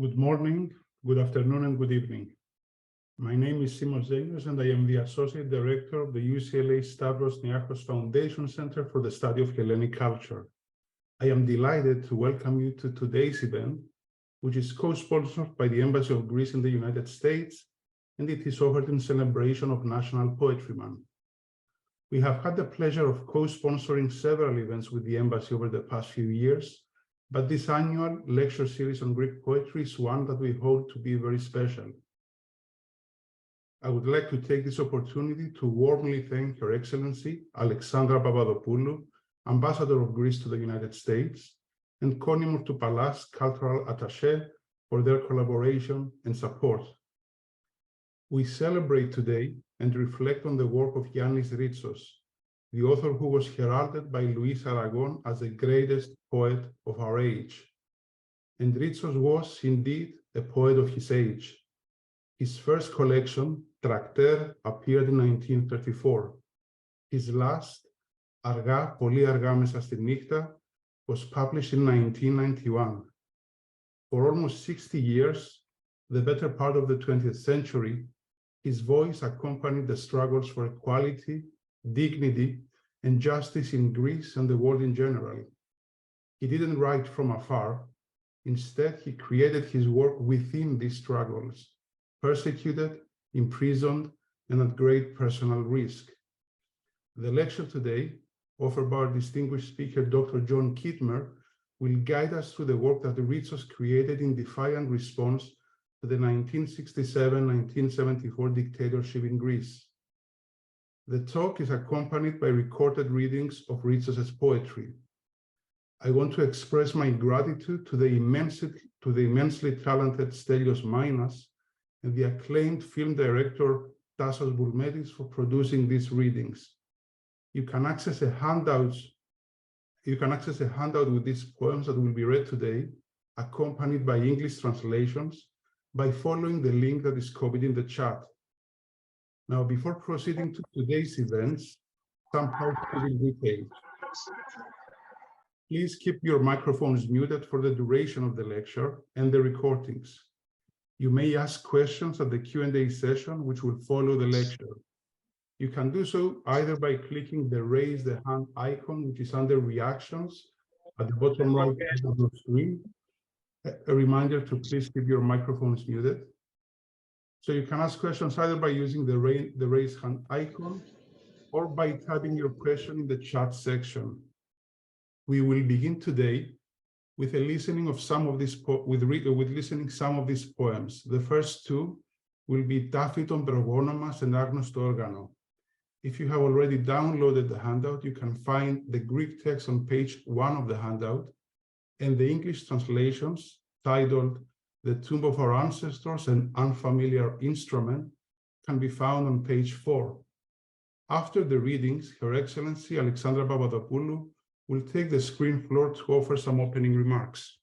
Good morning, good afternoon, and good evening. My name is Simos Zenios, and I am the Associate Director of the UCLA Stavros Niarchos Foundation Center for the Study of Hellenic Culture. I am delighted to welcome you to today's event, which is co-sponsored by the Embassy of Greece in the United States, and it is offered in celebration of National Poetry Month. We have had the pleasure of co-sponsoring several events with the Embassy over the past few years, but this annual lecture series on Greek poetry is one that we hold to be very special. I would like to take this opportunity to warmly thank Her Excellency Alexandra Papadopoulou, Ambassador of Greece to the United States, and Connie Mourtoupalas, Cultural Attaché, for their collaboration and support. We celebrate today and reflect on the work of Yannis Ritsos, the author who was heralded by Luis Aragon as the greatest poet of our age. And Ritsos was indeed a poet of his age. His first collection, Tracteur, appeared in 1934. His last, Αργά, πολύ αργά μέσα στη νύχτα, was published in 1991. For almost 60 years, the better part of the 20th century, his voice accompanied the struggles for equality, dignity, and justice in Greece and the world in general. He didn't write from afar. Instead, he created his work within these struggles, persecuted, imprisoned, and at great personal risk. The lecture today, offered by our distinguished speaker, Dr. John Kittmer, will guide us through the work that Ritsos created in defiant response to the 1967-1974 dictatorship in Greece. The talk is accompanied by recorded readings of Ritsos' poetry. I want to express my gratitude to the immensely talented Stelios Minas and the acclaimed film director Tassos Boulmetis for producing these readings. You can access a handout with these poems that will be read today, accompanied by English translations, by following the link that is copied in the chat. Now, before proceeding to today's events, some housekeeping details. Please keep your microphones muted for the duration of the lecture and the recordings. You may ask questions at the Q&A session, which will follow the lecture. You can do so either by clicking the raise the hand icon, which is under reactions at the bottom right of your screen. A reminder to please keep your microphones muted. So you can ask questions either by using the raise hand icon or by typing your question in the chat section. We will begin today with listening some of these poems. The first two will be Τάφη των προγόνων μας and Άγνωστο όργανο. If you have already downloaded the handout, you can find the Greek text on page 1 of the handout and the English translations titled The Tomb of Our Ancestors and Unfamiliar Instrument can be found on page 4. After the readings, Her Excellency Alexandra Papadopoulou will take the screen floor to offer some opening remarks.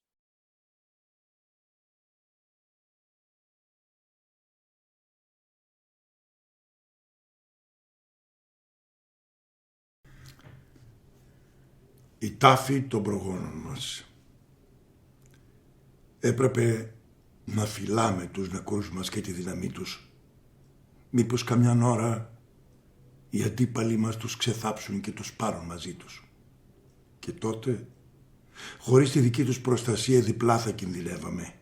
Η τάφη των προγόνων μας. Έπρεπε να φυλάμε τους νεκρούς μας και τη δύναμή τους. Μήπως καμιά ώρα οι αντίπαλοι μας τους ξεθάψουν και τους πάρουν μαζί τους. Και τότε, χωρίς τη δική τους προστασία, διπλά θα κινδυνεύαμε.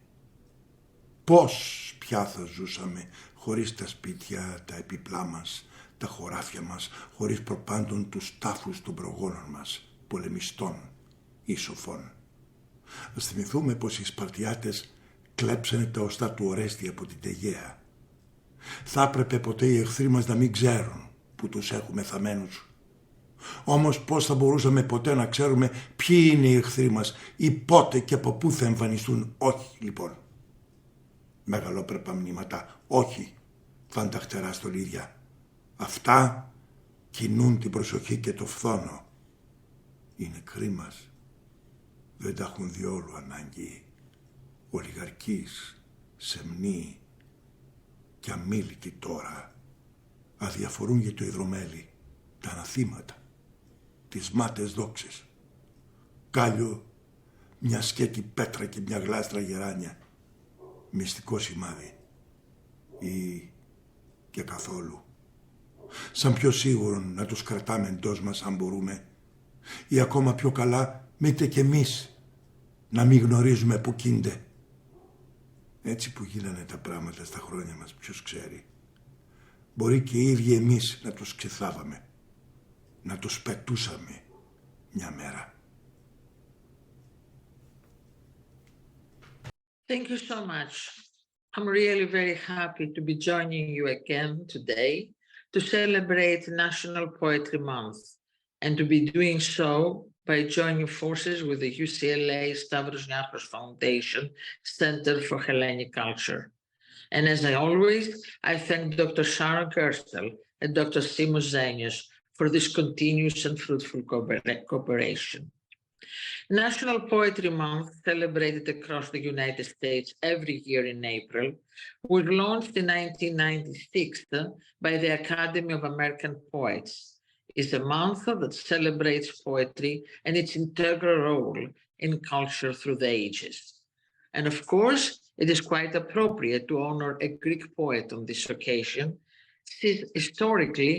Πώς πια θα ζούσαμε χωρίς τα σπίτια, τα επιπλά μας, τα χωράφια μας, χωρίς προπάντων τους τάφους των προγόνων μας, πολεμιστών ή σοφών. Ας θυμηθούμε πως οι Σπαρτιάτες κλέψανε τα οστά του Ορέστη από την Τεγέα. Θα έπρεπε ποτέ οι εχθροί μας να μην ξέρουν που τους έχουμε θαμμένους. Όμως πώς θα μπορούσαμε ποτέ να ξέρουμε ποιοι είναι οι εχθροί μας ή πότε και από πού θα εμφανιστούν? Όχι, λοιπόν. Μεγαλόπρεπα μνήματα, όχι φανταχτερά στολίδια. Αυτά κινούν την προσοχή και το φθόνο. Οι νεκροί μας δεν τα έχουν διόλου ανάγκη. Ολιγαρκείς, σεμνοί και αμίλητοι τώρα αδιαφορούν για το υδρομέλι, τα αναθήματα, τις μάτες δόξες. Κάλιο, μια σκέτη πέτρα και μια γλάστρα γεράνια. μυστικό σημάδι ή και καθόλου. Σαν πιο σίγουρο να τους κρατάμε εντός μας αν μπορούμε, ή ακόμα πιο καλά μήτε κι εμείς να μην γνωρίζουμε που κίνται. Έτσι που γίνανε τα πράγματα στα χρόνια μας, ποιος ξέρει. Μπορεί και οι ίδιοι εμείς να τους ξεθάβαμε, να τους πετούσαμε μια μέρα. Thank you so much. I'm really very happy to be joining you again today to celebrate National Poetry Month and to be doing so by joining forces with the UCLA Stavros Niarchos Foundation Center for Hellenic Culture. And as I always, I thank Dr. Sharon Kerstel and Dr. Simos Zenius for this continuous and fruitful cooperation. National Poetry Month, celebrated across the United States every year in April, was launched in 1996 by the Academy of American Poets. It's a month that celebrates poetry and its integral role in culture through the ages. And of course, it is quite appropriate to honor a Greek poet on this occasion, since historically,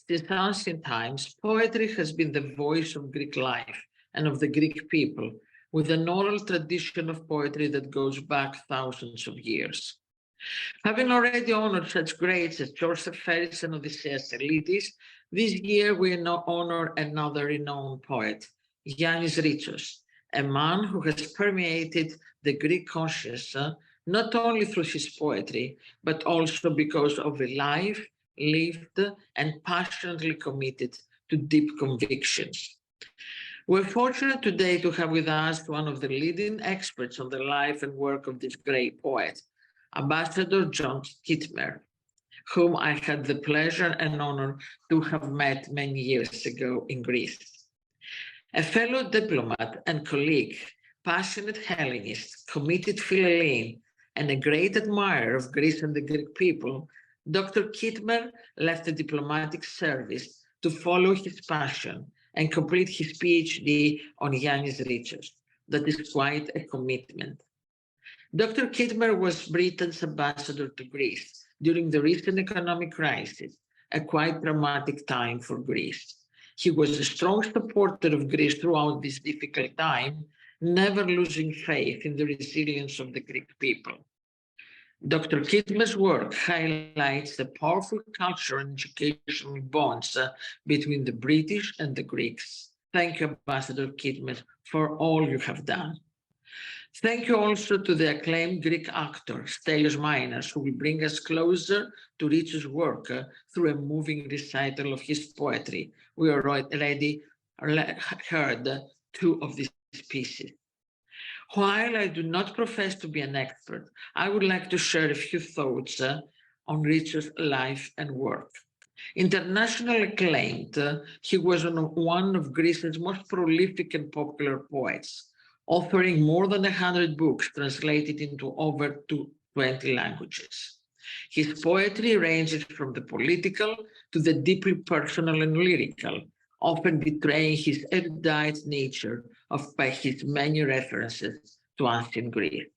since ancient times, poetry has been the voice of Greek life and of the Greek people, with an oral tradition of poetry that goes back thousands of years. Having already honored such greats as Joseph Ferris and Odysseus Elitis, this year we now honor another renowned poet, Yannis Ritsos, a man who has permeated the Greek consciousness not only through his poetry, but also because of a life lived and passionately committed to deep convictions. We're fortunate today to have with us one of the leading experts on the life and work of this great poet, Ambassador John Kittmer, whom I had the pleasure and honor to have met many years ago in Greece. A fellow diplomat and colleague, passionate Hellenist, committed Philhellene, and a great admirer of Greece and the Greek people, Dr. Kittmer left the diplomatic service to follow his passion and complete his PhD on Yannis Ritsos. That is quite a commitment. Dr. Kittmer was Britain's ambassador to Greece during the recent economic crisis, a quite dramatic time for Greece. He was a strong supporter of Greece throughout this difficult time, never losing faith in the resilience of the Greek people. Dr. Kittmer's work highlights the powerful cultural and educational bonds between the British and the Greeks. Thank you, Ambassador Kittmer, for all you have done. Thank you also to the acclaimed Greek actor, Stelios Minas, who will bring us closer to Ritsos' work through a moving recital of his poetry. We already heard two of these pieces. While I do not profess to be an expert, I would like to share a few thoughts on Ritsos' life and work. Internationally acclaimed, he was one of Greece's most prolific and popular poets, authoring more than 100 books translated into over 20 languages. His poetry ranges from the political to the deeply personal and lyrical, often betraying his erudite nature by his many references to ancient Greece.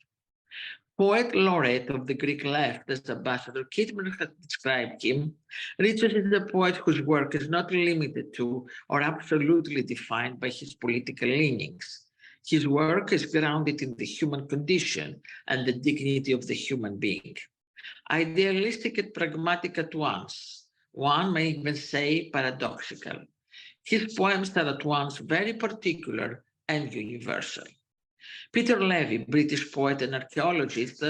Poet laureate of the Greek left, as Ambassador Kittmer has described him, Ritsos is a poet whose work is not limited to or absolutely defined by his political leanings. His work is grounded in the human condition and the dignity of the human being. Idealistic and pragmatic at once, one may even say paradoxical. His poems are at once very particular and universal. Peter Levy, British poet and archaeologist,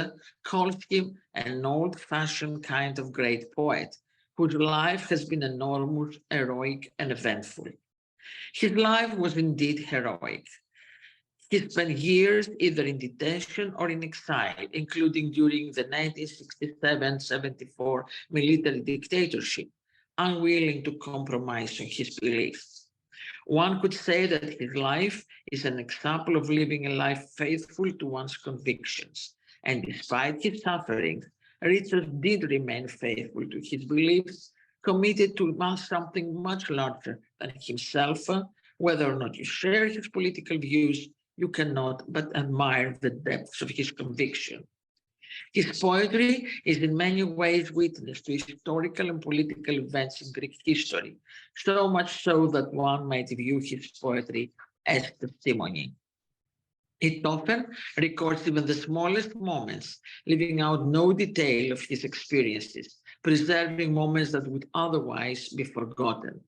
calls him an old-fashioned kind of great poet, whose life has been enormous, heroic, and eventful. His life was indeed heroic. He spent years either in detention or in exile, including during the 1967-74 military dictatorship, unwilling to compromise on his beliefs. One could say that his life is an example of living a life faithful to one's convictions. And despite his sufferings, Ritsos did remain faithful to his beliefs, committed to something much larger than himself. Whether or not you share his political views, you cannot but admire the depths of his conviction. His poetry is in many ways witness to historical and political events in Greek history, so much so that one might view his poetry as testimony. It often records even the smallest moments, leaving out no detail of his experiences, preserving moments that would otherwise be forgotten.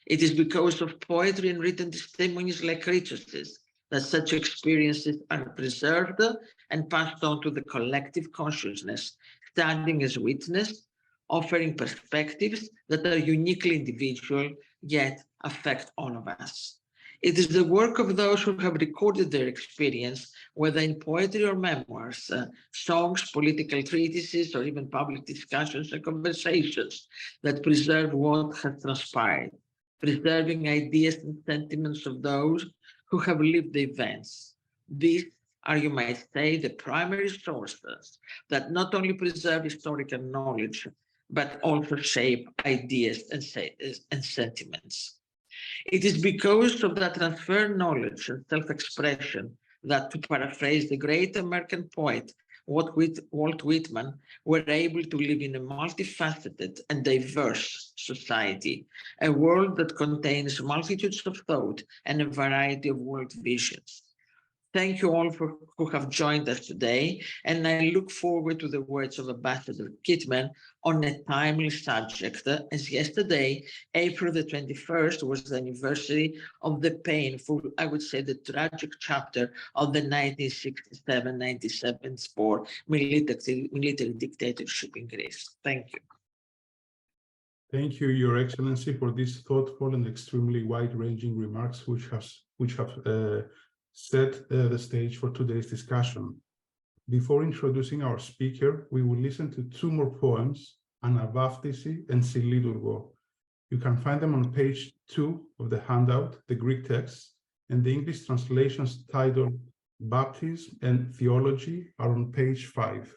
It is because of poetry and written testimonies like Ritsos's that such experiences are preserved and passed on to the collective consciousness, standing as witness, offering perspectives that are uniquely individual, yet affect all of us. It is the work of those who have recorded their experience, whether in poetry or memoirs, songs, political treatises, or even public discussions and conversations that preserve what has transpired, preserving ideas and sentiments of those who have lived the events. These are, you might say, the primary sources that not only preserve historical knowledge, but also shape ideas and sentiments. It is because of that transferred knowledge and self-expression that, to paraphrase the great American poet Walt Whitman, we're able to live in a multifaceted and diverse society, a world that contains multitudes of thought and a variety of world visions. Thank you all who have joined us today, and I look forward to the words of Ambassador Kittmer on a timely subject, as yesterday, April the 21st, was the anniversary of the painful, I would say the tragic chapter of the 1967-97 war military dictatorship in Greece. Thank you. Thank you, Your Excellency, for these thoughtful and extremely wide-ranging remarks which have set the stage for today's discussion. Before introducing our speaker, we will listen to two more poems, Anavaftisi and Siliturgo. You can find them on page 2 of the handout, the Greek text, and the English translations titled Baptism and Theology are on page 5.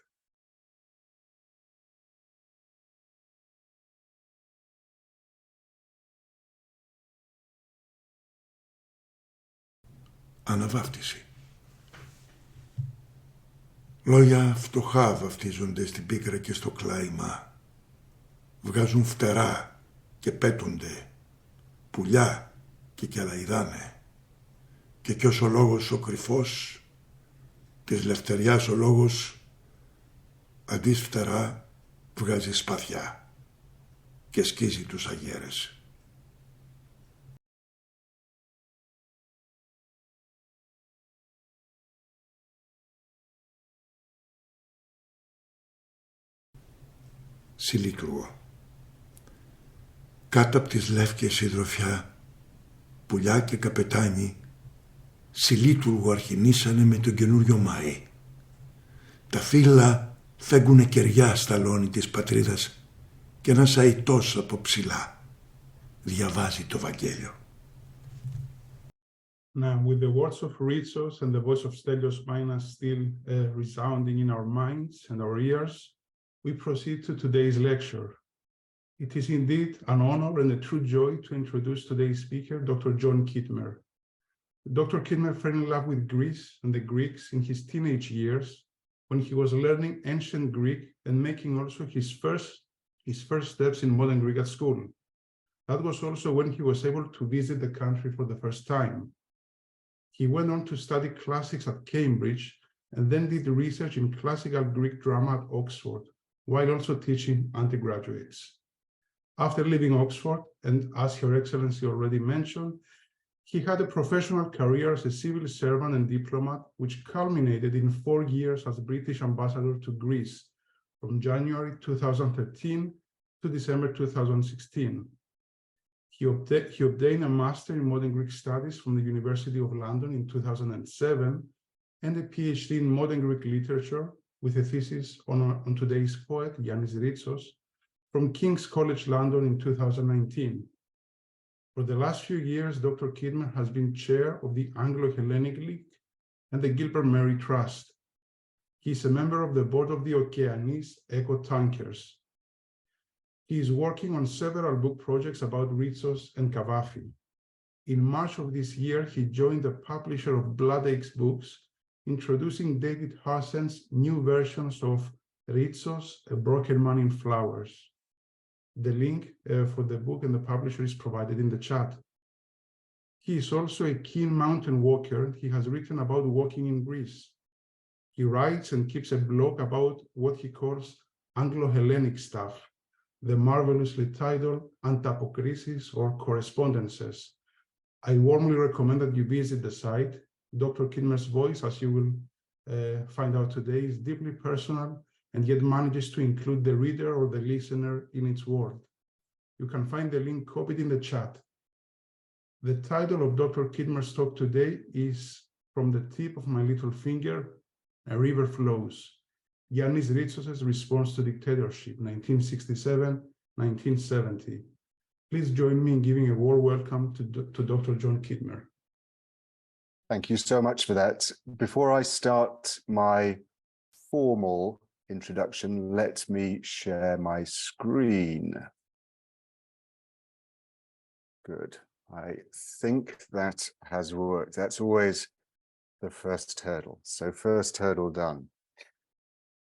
Αναβάφτιση. Λόγια φτωχά βαφτίζονται στην πίκρα και στο κλάιμα. Βγάζουν φτερά και πέτονται, πουλιά και κελαϊδάνε. Και κι ως ο λόγος ο κρυφός, της λευτεριάς ο λόγος, αντί φτερά βγάζει σπαθιά και σκίζει τους αγέρες. Σιλίτουργο. Κάτω από τις λεύκες συντροφιά, πουλιά και καπετάνι, Σιλίτουργο αρχινήσανε με τον καινούριο Μάη. Τα φύλλα φέγγουνε κεριά στα λόνι της πατρίδας και ένας αητός από ψηλά διαβάζει το Βαγγέλιο. Now, with the words of Ritsos and the voice of Stelios Minas still resounding in our minds and our ears, we proceed to today's lecture. It is indeed an honor and a true joy to introduce today's speaker, Dr. John Kittmer. Dr. Kittmer fell in love with Greece and the Greeks in his teenage years when he was learning ancient Greek and making also his first steps in modern Greek at school. That was also when he was able to visit the country for the first time. He went on to study classics at Cambridge and then did research in classical Greek drama at Oxford, while also teaching undergraduates. After leaving Oxford, and as Your Excellency already mentioned, he had a professional career as a civil servant and diplomat, which culminated in 4 years as British ambassador to Greece from January 2013 to December 2016. He obtained a Master in Modern Greek Studies from the University of London in 2007 and a PhD in Modern Greek Literature with a thesis on today's poet, Yannis Ritsos, from King's College London in 2019. For the last few years, Dr. Kittmer has been chair of the Anglo-Hellenic League and the Gilbert Murray Trust. He is a member of the board of the Okeanis Eco-Tankers. He is working on several book projects about Ritsos and Kavafi. In March of this year, he joined the publisher of Blood Aches Books introducing David Harsen's new versions of Ritsos, A Broken Man in Flowers. The link for the book and the publisher is provided in the chat. He is also a keen mountain walker. He has written about walking in Greece. He writes and keeps a blog about what he calls Anglo-Hellenic stuff, the marvelously titled Antapokrisis or Correspondences. I warmly recommend that you visit the site. Dr. Kittmer's voice, as you will find out today, is deeply personal and yet manages to include the reader or the listener in its word. You can find the link copied in the chat. The title of Dr. Kittmer's talk today is From the Tip of My Little Finger, A River Flows, Yannis Ritsos' Response to Dictatorship, 1967-1970. Please join me in giving a warm welcome to Dr. John Kittmer. Thank you so much for that. Before I start my formal introduction, let me share my screen. Good. I think that has worked. That's always the first hurdle. So first hurdle done.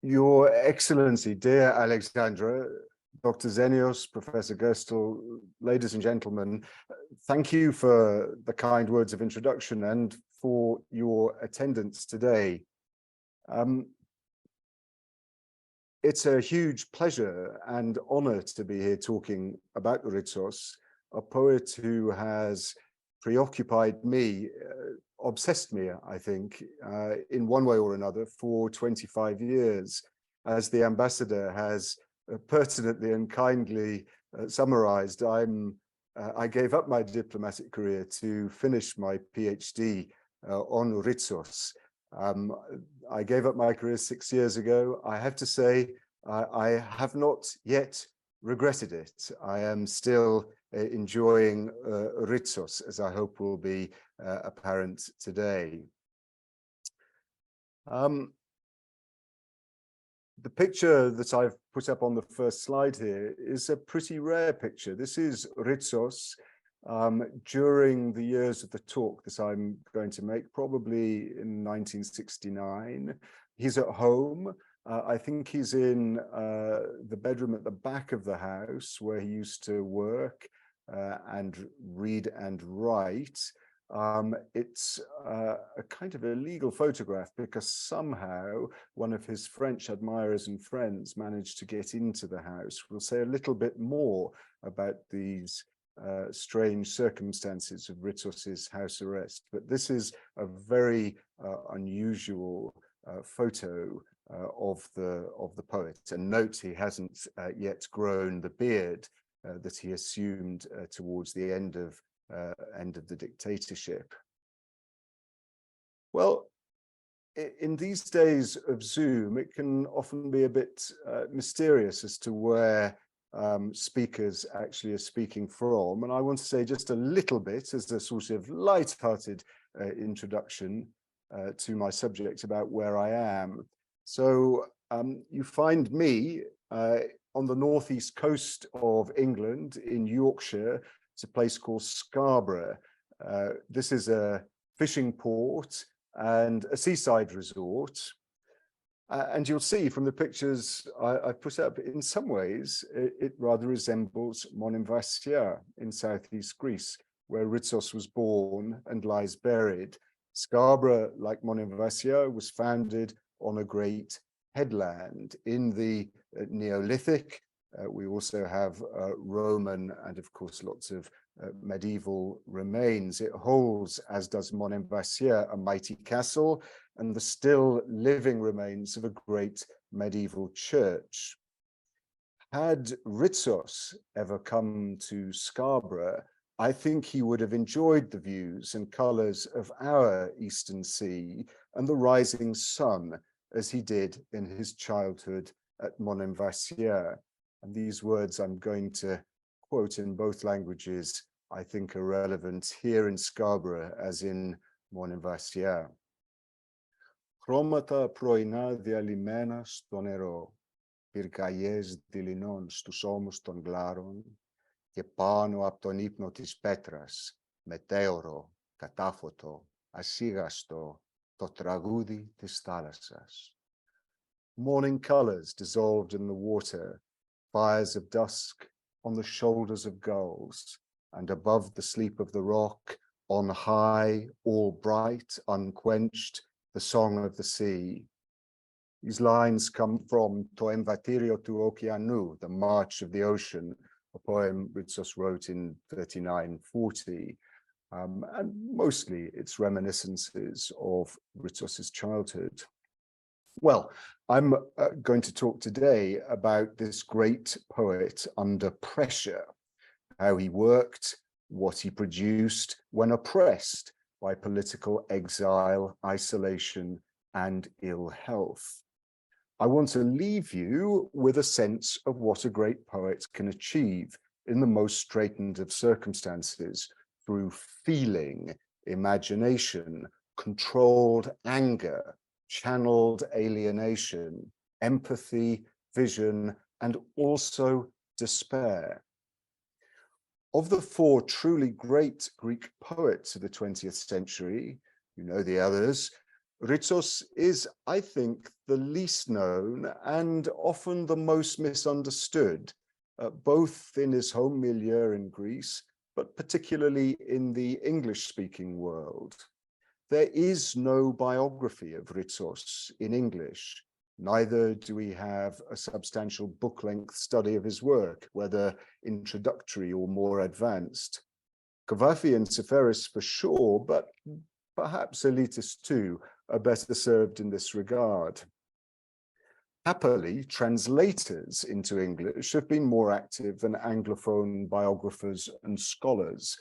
Your Excellency, dear Alexandra, Dr. Zenios, Professor Gerstel, ladies and gentlemen, thank you for the kind words of introduction and for your attendance today. It's a huge pleasure and honor to be here talking about Ritsos, a poet who has preoccupied me, obsessed me, I think, in one way or another for 25 years. As the ambassador has pertinently and kindly summarized, I gave up my diplomatic career to finish my PhD on Ritsos. I gave up my career 6 years ago. I have to say, I have not yet regretted it. I am still enjoying Ritsos, as I hope will be apparent today. The picture that I've put up on the first slide here is a pretty rare picture. This is Ritsos during the years of the talk that I'm going to make, probably in 1969. He's at home. I think he's in the bedroom at the back of the house where he used to work and read and write. It's a kind of illegal photograph because somehow one of his French admirers and friends managed to get into the house. We'll say a little bit more about these strange circumstances of Ritsos's house arrest, but this is a very unusual photo of the poet. And note, he hasn't yet grown the beard that he assumed towards the end of the dictatorship. Well, in these days of Zoom, it can often be a bit mysterious as to where speakers actually are speaking from. And I want to say just a little bit as a sort of light-hearted introduction to my subject about where I am. So you find me on the northeast coast of England in Yorkshire. It's a place called Scarborough. This is a fishing port and a seaside resort. And you'll see from the pictures I put up, in some ways, it rather resembles Monemvasia in southeast Greece, where Ritsos was born and lies buried. Scarborough, like Monemvasia, was founded on a great headland in the Neolithic. We also have Roman and, of course, lots of medieval remains. It holds, as does Monemvasia, a mighty castle and the still living remains of a great medieval church. Had Ritsos ever come to Scarborough, I think he would have enjoyed the views and colours of our Eastern Sea and the rising sun, as he did in his childhood at Monemvasia. And these words I'm going to quote in both languages, I think are relevant here in Scarborough as in Monemvasia. Χρώματα πρωινά διαλυμένα στο νερό, πυρκαγιές δειλινών στους ώμους των γλάρων και πάνω από τον ύπνο της πέτρας, μετέωρο, κατάφωτο, ασίγαστο, to tragudi tis thalasas. Morning colors dissolved in the water, fires of dusk on the shoulders of gulls, and above the sleep of the rock, on high, all bright, unquenched, the song of the sea. These lines come from To Emvatirio tu Okeanu, The March of the Ocean, a poem Ritsos wrote in 3940. And mostly it's reminiscences of Ritsos's childhood. Well, I'm going to talk today about this great poet under pressure, how he worked, what he produced when oppressed by political exile, isolation, and ill health. I want to leave you with a sense of what a great poet can achieve in the most straitened of circumstances through feeling, imagination, controlled anger, channeled alienation, empathy, vision, and also despair. Of the four truly great Greek poets of the 20th century, you know the others, Ritsos is, I think, the least known and often the most misunderstood, both in his home milieu in Greece, but particularly in the English-speaking world. There is no biography of Ritsos in English. Neither do we have a substantial book-length study of his work, whether introductory or more advanced. Kavafi and Seferis for sure, but perhaps Elitis too are better served in this regard. Happily, translators into English have been more active than Anglophone biographers and scholars.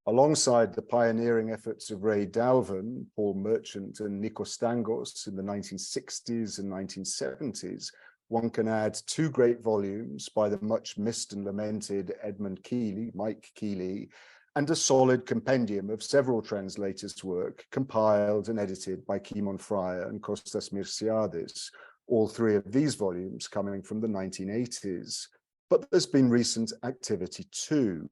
Alongside the pioneering efforts of Ray Dalvin, Paul Merchant, and Nikos Stangos in the 1960s and 1970s, one can add two great volumes by the much missed and lamented Edmund Keeley, Mike Keeley, and a solid compendium of several translators' work compiled and edited by Kimon Fryer and Kostas Mirsiadis, all three of these volumes coming from the 1980s. But there's been recent activity too.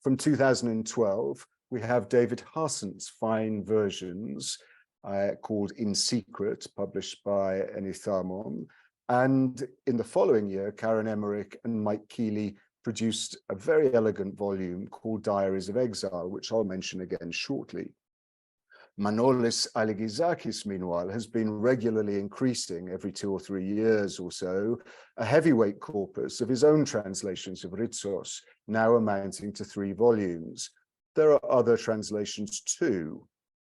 From 2012, we have David Harsent's fine versions called In Secret, published by Enithamon. And in the following year, Karen Emmerich and Mike Keeley produced a very elegant volume called Diaries of Exile, which I'll mention again shortly. Manolis Aligizakis, meanwhile, has been regularly increasing every 2 or 3 years or so, a heavyweight corpus of his own translations of Ritsos, now amounting to 3 volumes. There are other translations too.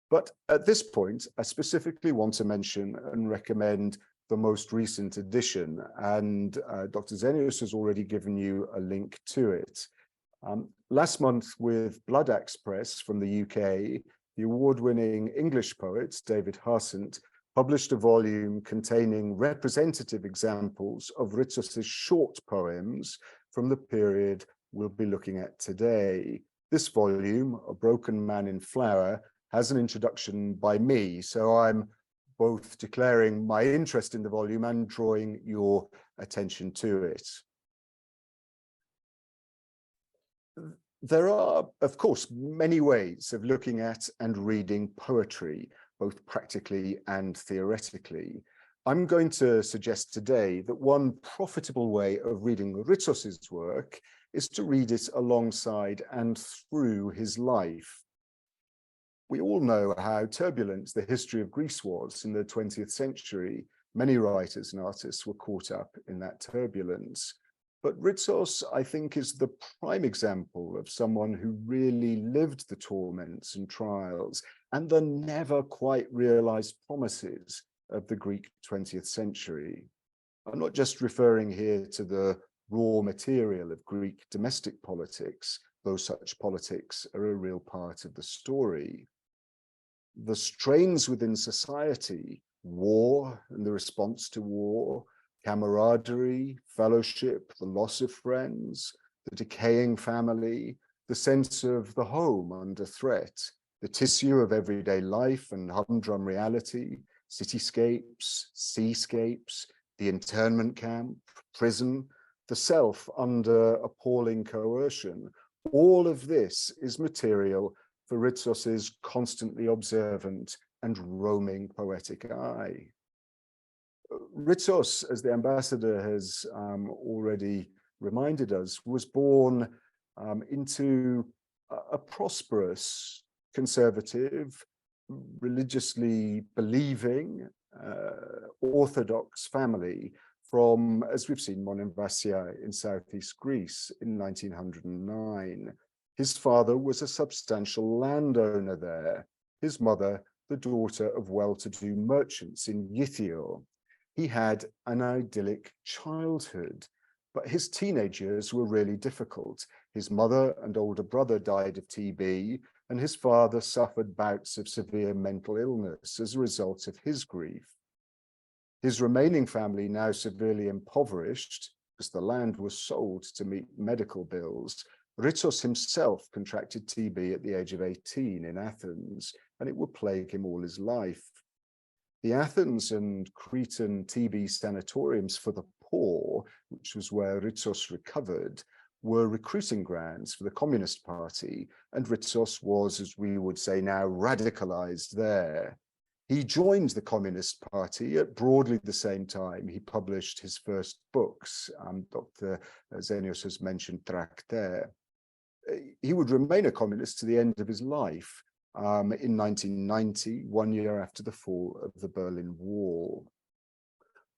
But at this point, I specifically want to mention and recommend the most recent edition, and Dr. Zenius has already given you a link to it. Last month with Blood Axe Press from the UK, the award-winning English poet, David Harsent, published a volume containing representative examples of Ritsos' short poems from the period we'll be looking at today. This volume, A Broken Man in Flower, has an introduction by me, so I'm both declaring my interest in the volume and drawing your attention to it. There are, of course, many ways of looking at and reading poetry, both practically and theoretically. I'm going to suggest today that one profitable way of reading Ritsos' work is to read it alongside and through his life. We all know how turbulent the history of Greece was in the 20th century. Many writers and artists were caught up in that turbulence. But Ritsos, I think, is the prime example of someone who really lived the torments and trials and the never quite realized promises of the Greek 20th century. I'm not just referring here to the raw material of Greek domestic politics, though such politics are a real part of the story. The strains within society, war and the response to war, camaraderie, fellowship, the loss of friends, the decaying family, the sense of the home under threat, the tissue of everyday life and humdrum reality, cityscapes, seascapes, the internment camp, prison, the self under appalling coercion. All of this is material for Ritsos' constantly observant and roaming poetic eye. Ritsos, as the ambassador has already reminded us, was born into a prosperous, conservative, religiously believing, Orthodox family from, as we've seen, Monemvasia in southeast Greece in 1909. His father was a substantial landowner there. His mother, the daughter of well-to-do merchants in Yithio. He had an idyllic childhood, but his teenage years were really difficult. His mother and older brother died of TB, and his father suffered bouts of severe mental illness as a result of his grief. His remaining family, now severely impoverished, because the land was sold to meet medical bills, Ritsos himself contracted TB at the age of 18 in Athens, and it would plague him all his life. The Athens and Cretan TB sanatoriums for the poor, which was where Ritsos recovered, were recruiting grounds for the Communist Party, and Ritsos was, as we would say now, radicalized there. He joined the Communist Party at broadly the same time he published his first books. Dr. Zenios has mentioned Tractae. He would remain a communist to the end of his life in 1990, 1 year after the fall of the Berlin Wall.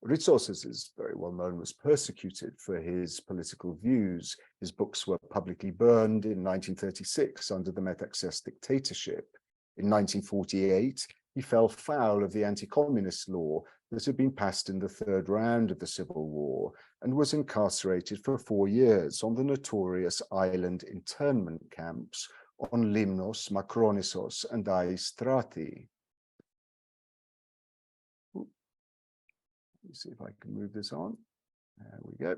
Ritsos, as is very well known, was persecuted for his political views. His books were publicly burned in 1936 under the Metaxas dictatorship. In 1948, he fell foul of the anti-communist law that had been passed in the third round of the Civil War and was incarcerated for 4 years on the notorious island internment camps on Limnos, Makronisos, and Aistrati. Let me see if I can move this on. There we go.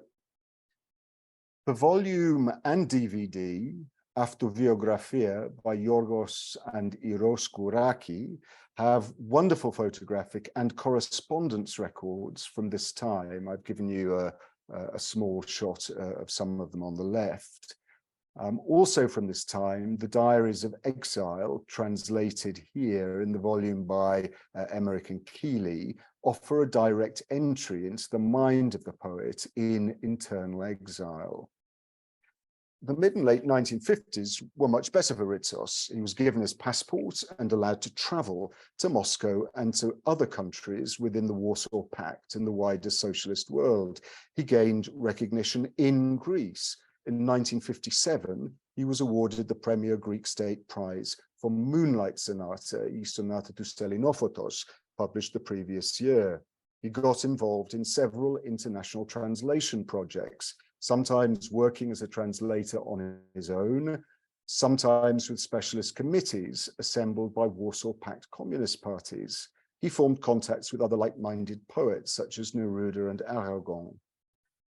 The volume and DVD, Αυτοβιογραφία by Yorgos and Eros Kouraki, have wonderful photographic and correspondence records from this time. I've given you a small shot of some of them on the left. Also from this time, the Diaries of Exile, translated here in the volume by Emmerich and Keeley, offer a direct entry into the mind of the poet in internal exile. The mid and late 1950s were much better for Ritsos. He was given his passport and allowed to travel to Moscow and to other countries within the Warsaw Pact and the wider socialist world. He gained recognition in Greece. In 1957, he was awarded the Premier Greek State Prize for Moonlight Sonata, I Sonata του Stellinophotos, published the previous year. He got involved in several international translation projects, sometimes working as a translator on his own, sometimes with specialist committees assembled by Warsaw Pact communist parties. He formed contacts with other like-minded poets such as Neruda and Aragon.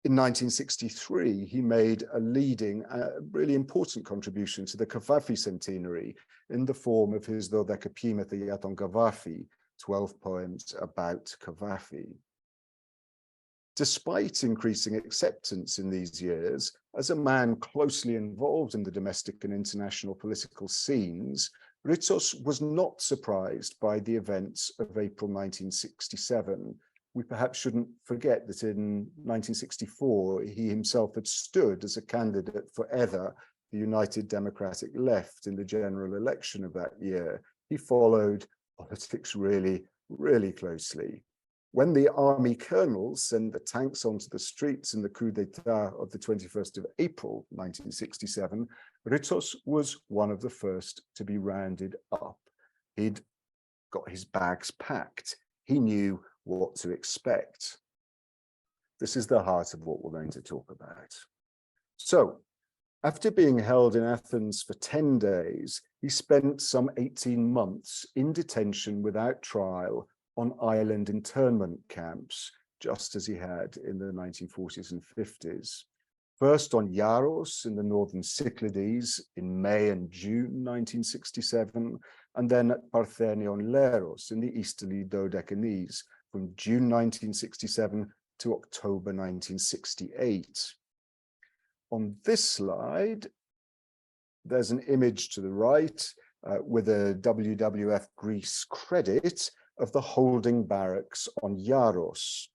In 1963, he made a leading, really important contribution to the Kavafi centenary in the form of his Dodekapoimethi για τον Kavafi, 12 poems about Kavafi. Despite increasing acceptance in these years, as a man closely involved in the domestic and international political scenes, Ritsos was not surprised by the events of April 1967. We perhaps shouldn't forget that in 1964, he himself had stood as a candidate for either the United Democratic Left in the general election of that year. He followed politics really, really closely. When the army colonels sent the tanks onto the streets in the coup d'etat of the 21st of April, 1967, Ritsos was one of the first to be rounded up. He'd got his bags packed. He knew what to expect. This is the heart of what we're going to talk about. So, after being held in Athens for 10 days, he spent some 18 months in detention without trial on island internment camps, just as he had in the 1940s and 50s. First on Yaros in the northern Cyclades in May and June 1967, and then at Parthenion Leros in the easterly Dodecanese from June 1967 to October 1968. On this slide, there's an image to the right with a WWF Greece credit of the holding barracks on Yaros.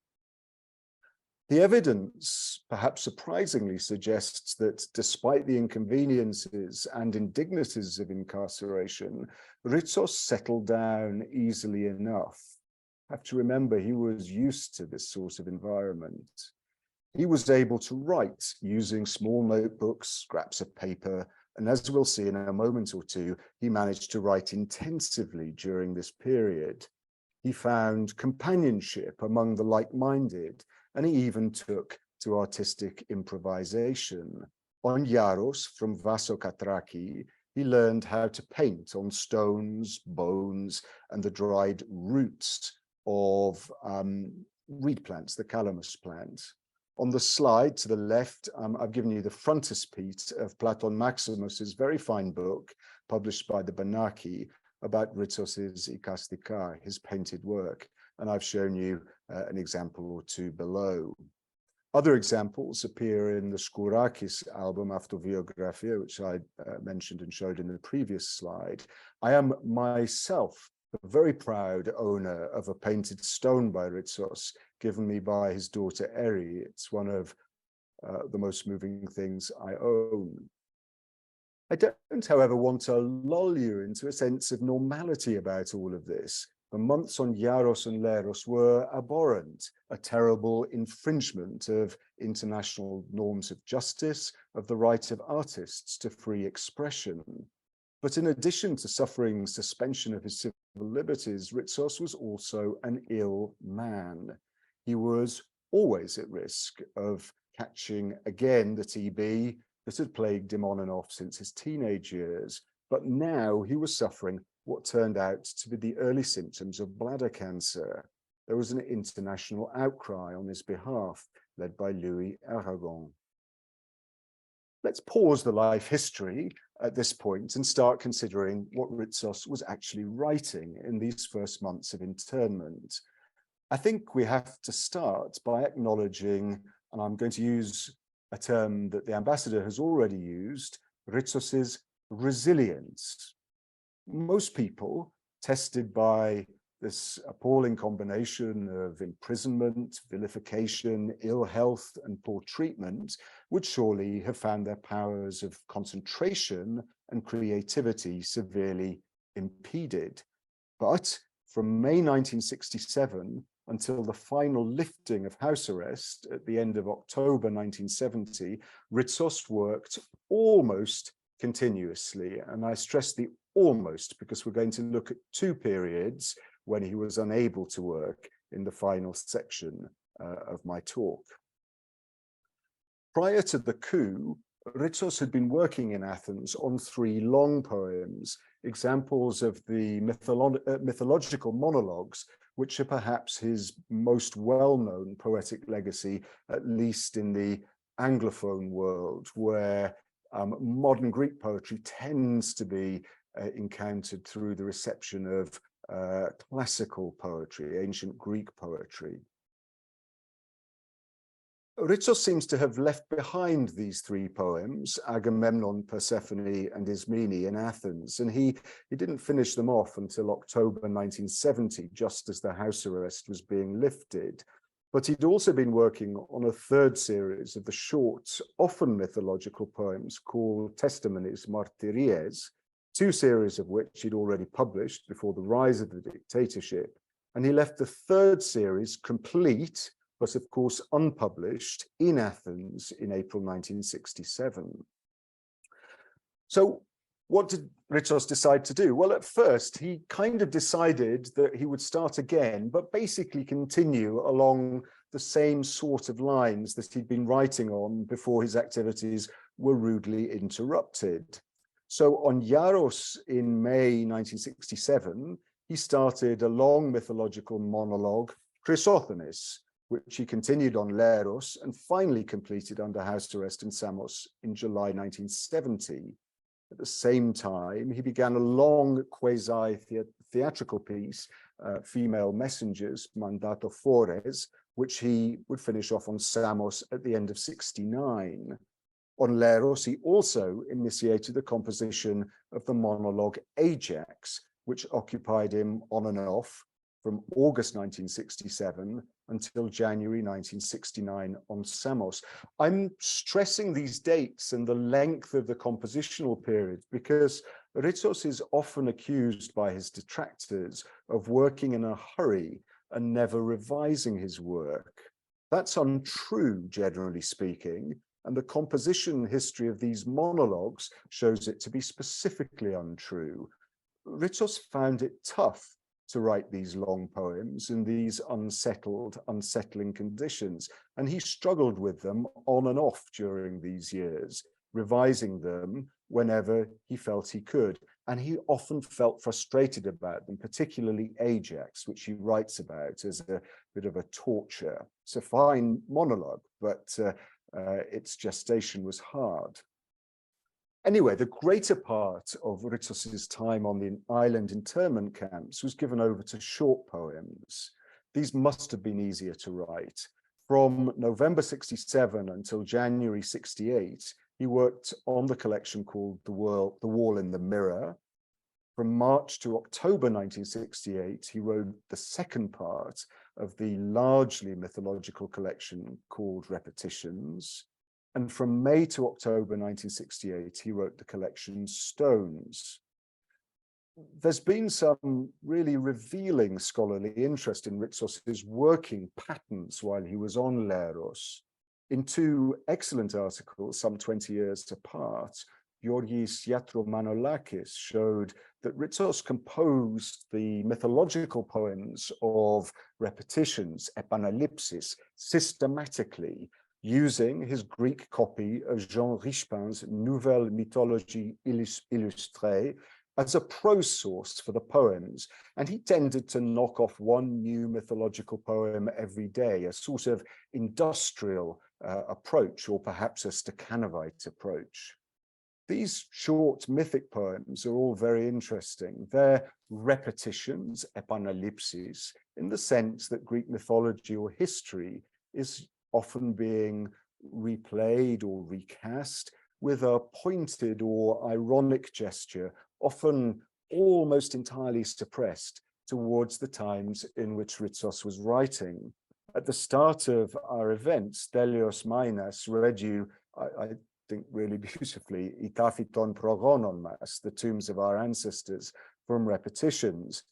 The evidence, perhaps surprisingly, suggests that despite the inconveniences and indignities of incarceration, Ritsos settled down easily enough. You have to remember, he was used to this sort of environment. He was able to write using small notebooks, scraps of paper, and as we'll see in a moment or two, he managed to write intensively during this period. He found companionship among the like-minded, and he even took to artistic improvisation. On Yaros, from Vaso Katraki, he learned how to paint on stones, bones, and the dried roots of reed plants, the calamus plant. On the slide to the left, I've given you the frontispiece of Platon Maximus's very fine book, published by the Banaki, about Ritsos's Ikastika, his painted work. And I've shown you an example or two below. Other examples appear in the Skourakis album, Autobiographia, which I mentioned and showed in the previous slide. I am myself a very proud owner of a painted stone by Ritsos, given me by his daughter Eri. It's one of the most moving things I own. I don't, however, want to lull you into a sense of normality about all of this. The months on Yaros and Leros were abhorrent, a terrible infringement of international norms of justice, of the right of artists to free expression. But in addition to suffering suspension of his civil liberties, Ritsos was also an ill man. He was always at risk of catching again the TB that had plagued him on and off since his teenage years. But now he was suffering what turned out to be the early symptoms of bladder cancer. There was an international outcry on his behalf, led by Louis Aragon. Let's pause the life history at this point and start considering what Ritsos was actually writing in these first months of internment. I think we have to start by acknowledging, and I'm going to use a term that the ambassador has already used, Ritsos's resilience. Most people, tested by this appalling combination of imprisonment, vilification, ill health, and poor treatment, would surely have found their powers of concentration and creativity severely impeded. But from May 1967 until the final lifting of house arrest at the end of October 1970, Ritsos worked almost continuously. And I stress the almost because we're going to look at two periods when he was unable to work in the final section of my talk. Prior to the coup, Ritsos had been working in Athens on three long poems, examples of the mythological monologues, which are perhaps his most well-known poetic legacy, at least in the Anglophone world, where modern Greek poetry tends to be encountered through the reception of classical poetry, ancient Greek poetry. Ritsos seems to have left behind these three poems, Agamemnon, Persephone, and Ismene, in Athens, and he didn't finish them off until October 1970, just as the house arrest was being lifted. But he'd also been working on a third series of the short, often mythological poems called Testimonies Martyries, two series of which he'd already published before the rise of the dictatorship. And he left the third series complete, but of course unpublished, in Athens in April 1967. So what did Ritsos decide to do? Well, at first, he kind of decided that he would start again, but basically continue along the same sort of lines that he'd been writing on before his activities were rudely interrupted. So on Yaros in May 1967, he started a long mythological monologue, Chrysothemis, which he continued on Leros and finally completed under house arrest in Samos in July 1970. At the same time, he began a long quasi-theatrical piece, Female Messengers, Mandato Fores, which he would finish off on Samos at the end of '69. On Leros, he also initiated the composition of the monologue Ajax, which occupied him on and off from August 1967 until January 1969 on Samos. I'm stressing these dates and the length of the compositional period because Ritsos is often accused by his detractors of working in a hurry and never revising his work. That's untrue, generally speaking, and the composition history of these monologues shows it to be specifically untrue. Ritsos found it tough to write these long poems in these unsettling conditions, and he struggled with them on and off during these years, revising them whenever he felt he could. And he often felt frustrated about them, particularly Ajax, which he writes about as a bit of a torture. It's a fine monologue, but its gestation was hard. Anyway, the greater part of Ritsos's time on the island internment camps was given over to short poems. These must have been easier to write. From November 67 until January 68, he worked on the collection called The Wall in the Mirror. From March to October 1968, he wrote the second part of the largely mythological collection called Repetitions. And from May to October 1968, he wrote the collection Stones. There's been some really revealing scholarly interest in Ritsos's working patterns while he was on Leros. In two excellent articles, some 20 years apart, Georgis Yatromanolakis showed that Ritsos composed the mythological poems of Repetitions, Epanalypsis, systematically, using his Greek copy of Jean Richepin's Nouvelle Mythologie Illustrée as a prose source for the poems, and he tended to knock off one new mythological poem every day, a sort of industrial approach, or perhaps a Stakhanovite approach. These short mythic poems are all very interesting. They're repetitions, epanalypsis, in the sense that Greek mythology or history is often being replayed or recast with a pointed or ironic gesture, often almost entirely suppressed towards the times in which Ritsos was writing. At the start of our event, Stelios Mainas read you, I think really beautifully, Itaphiton Progonon Mas, the tombs of our ancestors, from Repetitions.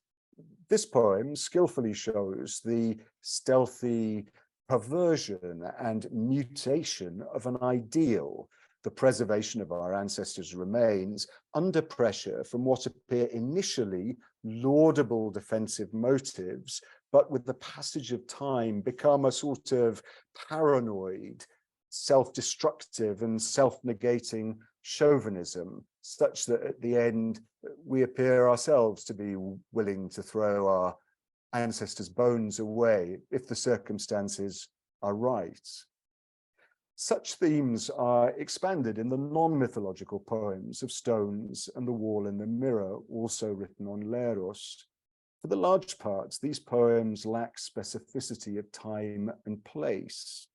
This poem skillfully shows the stealthy perversion and mutation of an ideal, the preservation of our ancestors' remains under pressure from what appear initially laudable defensive motives, but with the passage of time become a sort of paranoid, self-destructive and self-negating chauvinism, such that at the end we appear ourselves to be willing to throw our ancestors' bones away if the circumstances are right. Such themes are expanded in the non-mythological poems of Stones and The Wall in the Mirror, also written on Leros. For the large part, these poems lack specificity of time and place.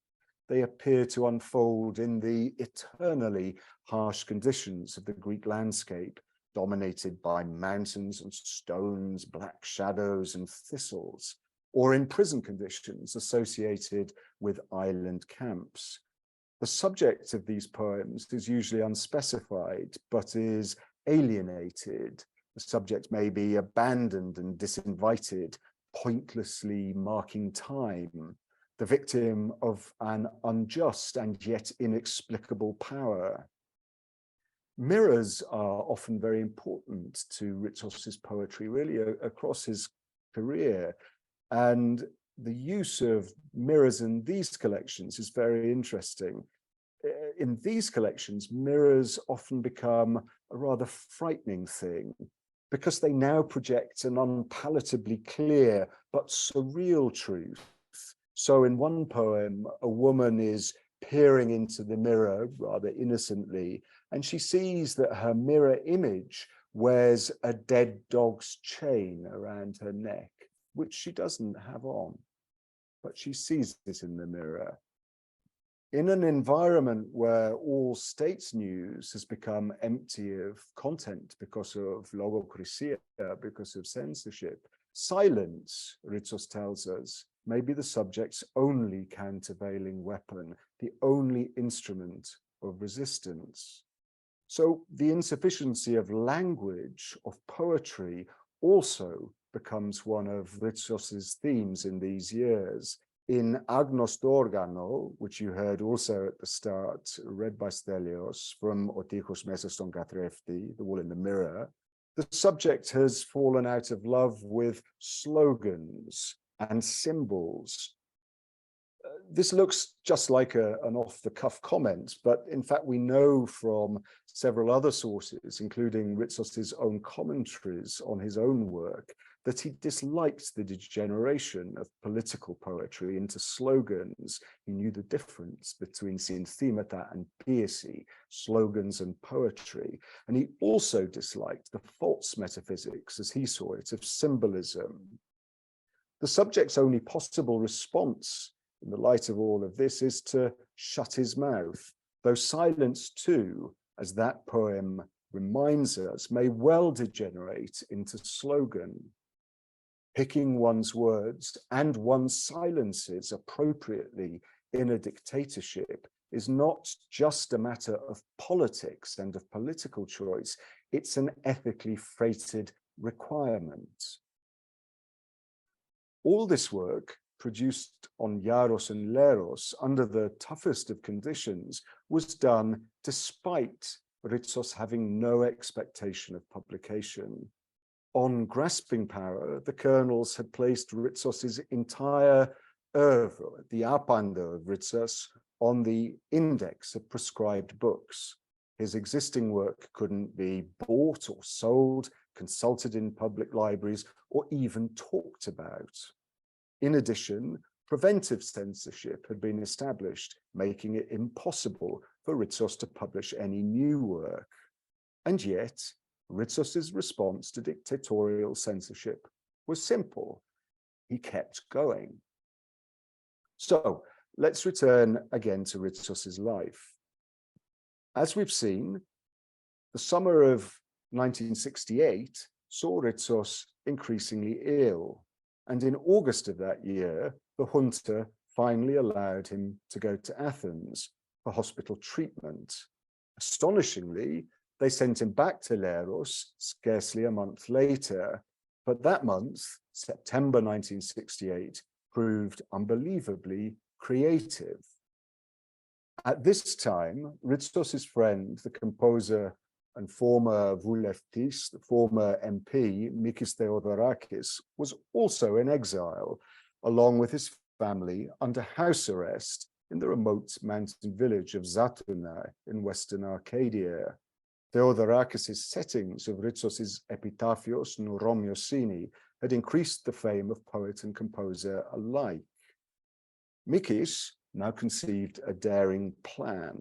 They appear to unfold in the eternally harsh conditions of the Greek landscape, dominated by mountains and stones, black shadows and thistles, or in prison conditions associated with island camps. The subject of these poems is usually unspecified, but is alienated. The subject may be abandoned and disinvited, pointlessly marking time, the victim of an unjust and yet inexplicable power. Mirrors are often very important to Ritsos's poetry, really across his career. And the use of mirrors in these collections is very interesting. In these collections, mirrors often become a rather frightening thing because they now project an unpalatably clear but surreal truth. So in one poem, a woman is peering into the mirror rather innocently, and she sees that her mirror image wears a dead dog's chain around her neck, which she doesn't have on, but she sees it in the mirror. In an environment where all state news has become empty of content because of logocracia, because of censorship, silence, Ritsos tells us, may be the subject's only countervailing weapon, the only instrument of resistance. So the insufficiency of language, of poetry, also becomes one of Ritsos's themes in these years. In Agnos Dorgano, which you heard also at the start, read by Stelios from Otikos Mesas ston Kathrefti, The Wall in the Mirror, the subject has fallen out of love with slogans and symbols. This looks just like an off-the-cuff comment, but in fact we know from several other sources, including Ritsos's own commentaries on his own work, that he disliked the degeneration of political poetry into slogans. He knew the difference between synthemata and poesie, slogans and poetry. And he also disliked the false metaphysics, as he saw it, of symbolism. The subject's only possible response in the light of all of this is to shut his mouth, though silence too, as that poem reminds us, may well degenerate into slogan. Picking one's words and one's silences appropriately in a dictatorship is not just a matter of politics and of political choice, it's an ethically freighted requirement. All this work, produced on Yaros and Leros under the toughest of conditions, was done despite Ritsos having no expectation of publication. On grasping power, the colonels had placed Ritsos's entire oeuvre, the apando of Ritsos, on the index of prescribed books. His existing work couldn't be bought or sold, consulted in public libraries, or even talked about. In addition, preventive censorship had been established, making it impossible for Ritsos to publish any new work. And yet, Ritsos's response to dictatorial censorship was simple. He kept going. So let's return again to Ritsos's life. As we've seen, the summer of 1968 saw Ritsos increasingly ill. And in August of that year, the junta finally allowed him to go to Athens for hospital treatment. Astonishingly, they sent him back to Leros scarcely a month later, but that month, September 1968, proved unbelievably creative. At this time, Ritsos' friend, the composer and former Vouleftist, the former MP, Mikis Theodorakis, was also in exile, along with his family under house arrest in the remote mountain village of Zatouna in Western Arcadia. Theodorakis' settings of Ritsos' Epitaphios Nouromiosini had increased the fame of poet and composer alike. Mikis now conceived a daring plan.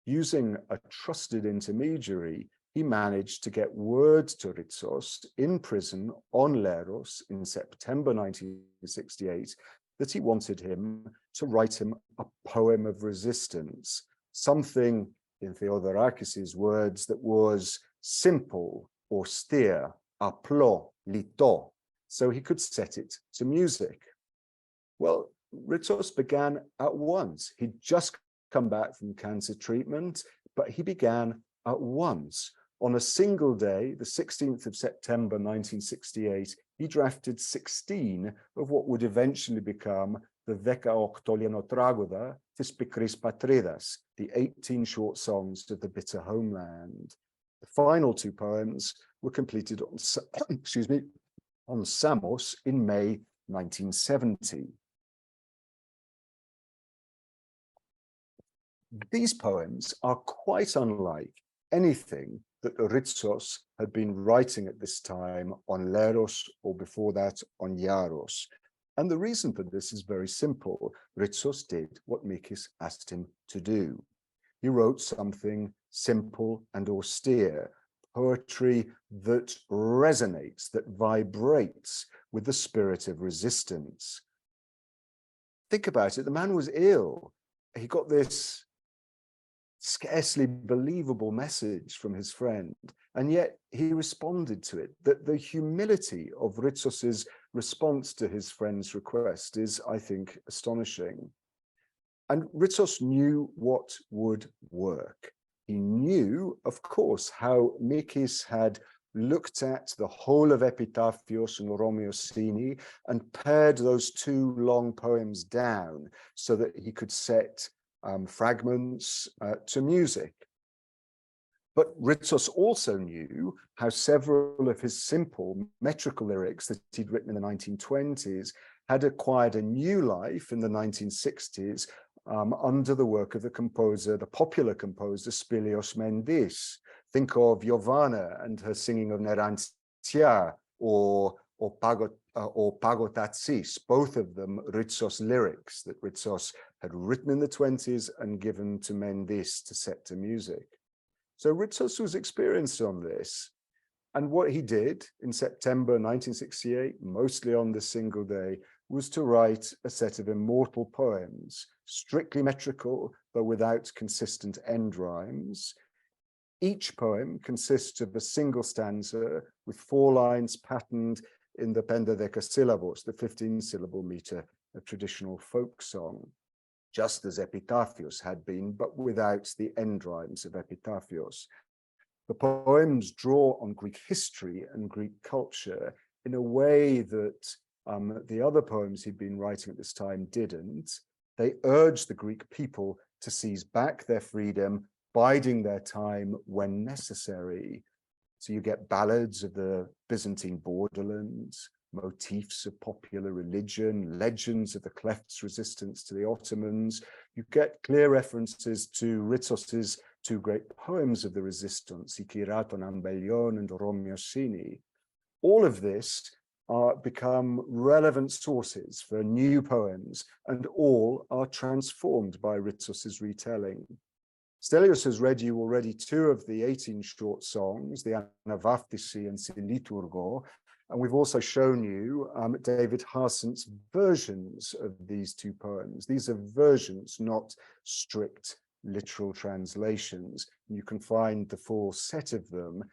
Using a trusted intermediary, he managed to get word to Ritsos in prison on Leros in September 1968 that he wanted him to write him a poem of resistance, something, in Theodorakis' words, that was simple, austere, aplo, lito, so he could set it to music. Well, Ritsos began at once. He'd just come back from cancer treatment, but he began at once. On a single day, the 16th of September 1968, he drafted 16 of what would eventually become the 18 Tragoda της Πικρής Πατρίδας, the 18 short songs of the bitter homeland. The final two poems were completed on, on Samos in May 1970. These poems are quite unlike anything that Ritsos had been writing at this time on Leros or before that on Yaros. And the reason for this is very simple. Ritsos did what Mikis asked him to do. He wrote something simple and austere, poetry that resonates, that vibrates with the spirit of resistance. Think about it, the man was ill. he got this scarcely believable message from his friend, and yet he responded to it. That the humility of Ritsos's response to his friend's request is, I think, astonishing. And Ritsos knew what would work. He knew, of course, how Mikis had looked at the whole of Epitaphios and Romeosini and pared those two long poems down so that he could set fragments to music. But Ritsos also knew how several of his simple metrical lyrics that he'd written in the 1920s had acquired a new life in the 1960s under the work of the composer, the popular composer Spilios Mendis. Think of Giovanna and her singing of Nerantia or Pagotatsis, both of them Ritsos lyrics that Ritsos had written in the 20s and given to Mendis to set to music. So Ritsos was experienced on this. And what he did in September 1968, mostly on this single day, was to write a set of immortal poems, strictly metrical, but without consistent end rhymes. Each poem consists of a single stanza with 4 lines patterned in the pentatekasyllabos, the 15-syllable meter of traditional folk song, just as Epitaphios had been, but without the end rhymes of Epitaphios. The poems draw on Greek history and Greek culture in a way that the other poems he'd been writing at this time didn't. They urge the Greek people to seize back their freedom, biding their time when necessary. So you get ballads of the Byzantine borderlands, motifs of popular religion, legends of the Kleft's resistance to the Ottomans. You get clear references to Ritsos's 2 great poems of the resistance, I Kiraton Ambellion and Romeosini. All of this become relevant sources for new poems, and all are transformed by Ritsos's retelling. Stelios has read you already 2 of the 18 short songs, the Anavaftisi and Siliturgo, and we've also shown you David Harsent's versions of these 2 poems. These are versions, not strict literal translations. You can find the full set of them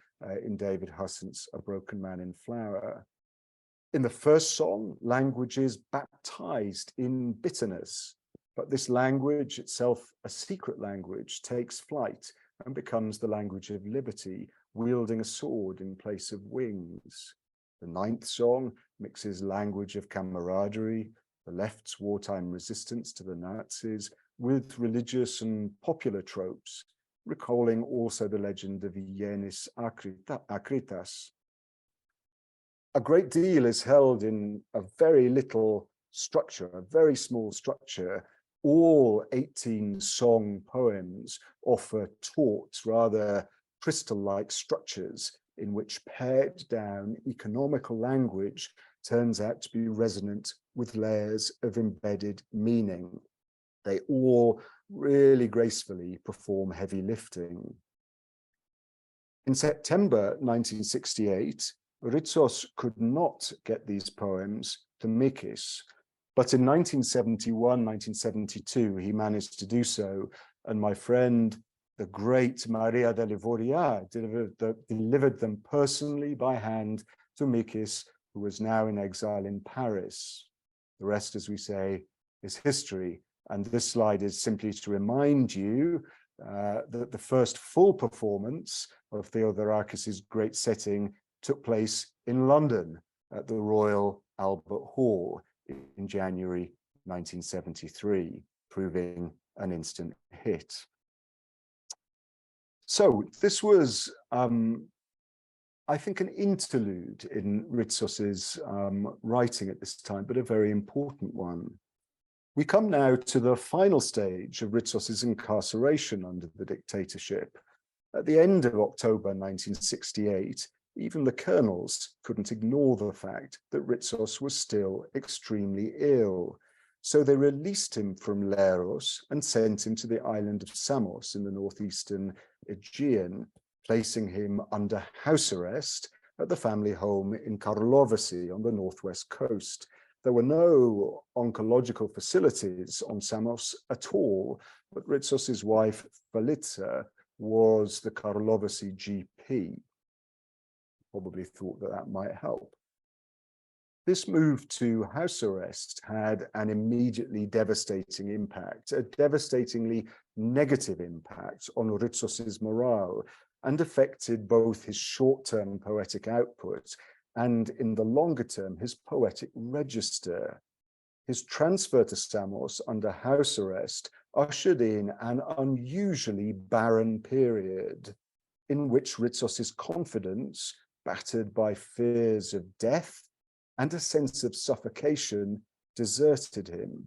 in David Harsent's A Broken Man in Flower. In the first song, language is baptized in bitterness. But this language, itself a secret language, takes flight and becomes the language of liberty, wielding a sword in place of wings. The 9th song mixes language of camaraderie, the left's wartime resistance to the Nazis, with religious and popular tropes, recalling also the legend of Ienis Akritas. A great deal is held in a very little structure, a very small structure. All 18 song poems offer taut, rather crystal-like structures in which pared down economical language turns out to be resonant with layers of embedded meaning. They all really gracefully perform heavy lifting. In September 1968, Ritsos could not get these poems to Mikis, but in 1971, 1972, he managed to do so. And my friend, the great Maria de Livoria, delivered them personally by hand to Mikis, who was now in exile in Paris. The rest, as we say, is history. And this slide is simply to remind you that the first full performance of Theodorakis's great setting took place in London at the Royal Albert Hall in January 1973, proving an instant hit. So this was, I think, an interlude in Ritsos's writing at this time, but a very important one. We come now to the final stage of Ritsos's incarceration under the dictatorship. At the end of October 1968, even the colonels couldn't ignore the fact that Ritsos was still extremely ill. So they released him from Leros and sent him to the island of Samos in the northeastern Aegean, placing him under house arrest at the family home in Karlovasi on the northwest coast. There were no oncological facilities on Samos at all, but Ritsos' wife, Felica, was the Karlovasi GP. Probably thought that that might help. This move to house arrest had an immediately devastating impact, a devastatingly negative impact on Ritsos' morale, and affected both his short-term poetic output and, in the longer term, his poetic register. His transfer to Samos under house arrest ushered in an unusually barren period in which Ritsos' confidence, battered by fears of death and a sense of suffocation, deserted him.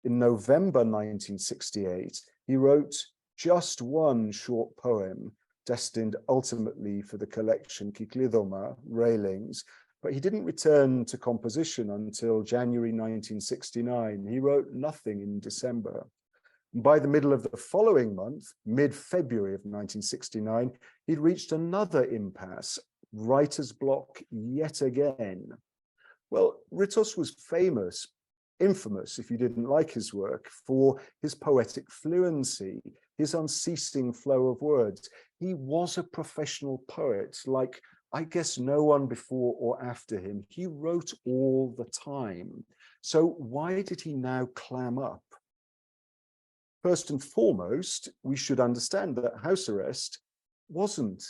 In November 1968, he wrote just one short poem destined ultimately for the collection Kiklidoma, Railings, but he didn't return to composition until January 1969. He wrote nothing in December. By the middle of the following month, mid-February of 1969, he'd reached another impasse, writer's block yet again. Well, Ritsos was famous, infamous if you didn't like his work, for his poetic fluency, his unceasing flow of words. He was a professional poet, like I guess no one before or after him. He wrote all the time. So why did he now clam up? First and foremost, we should understand that house arrest wasn't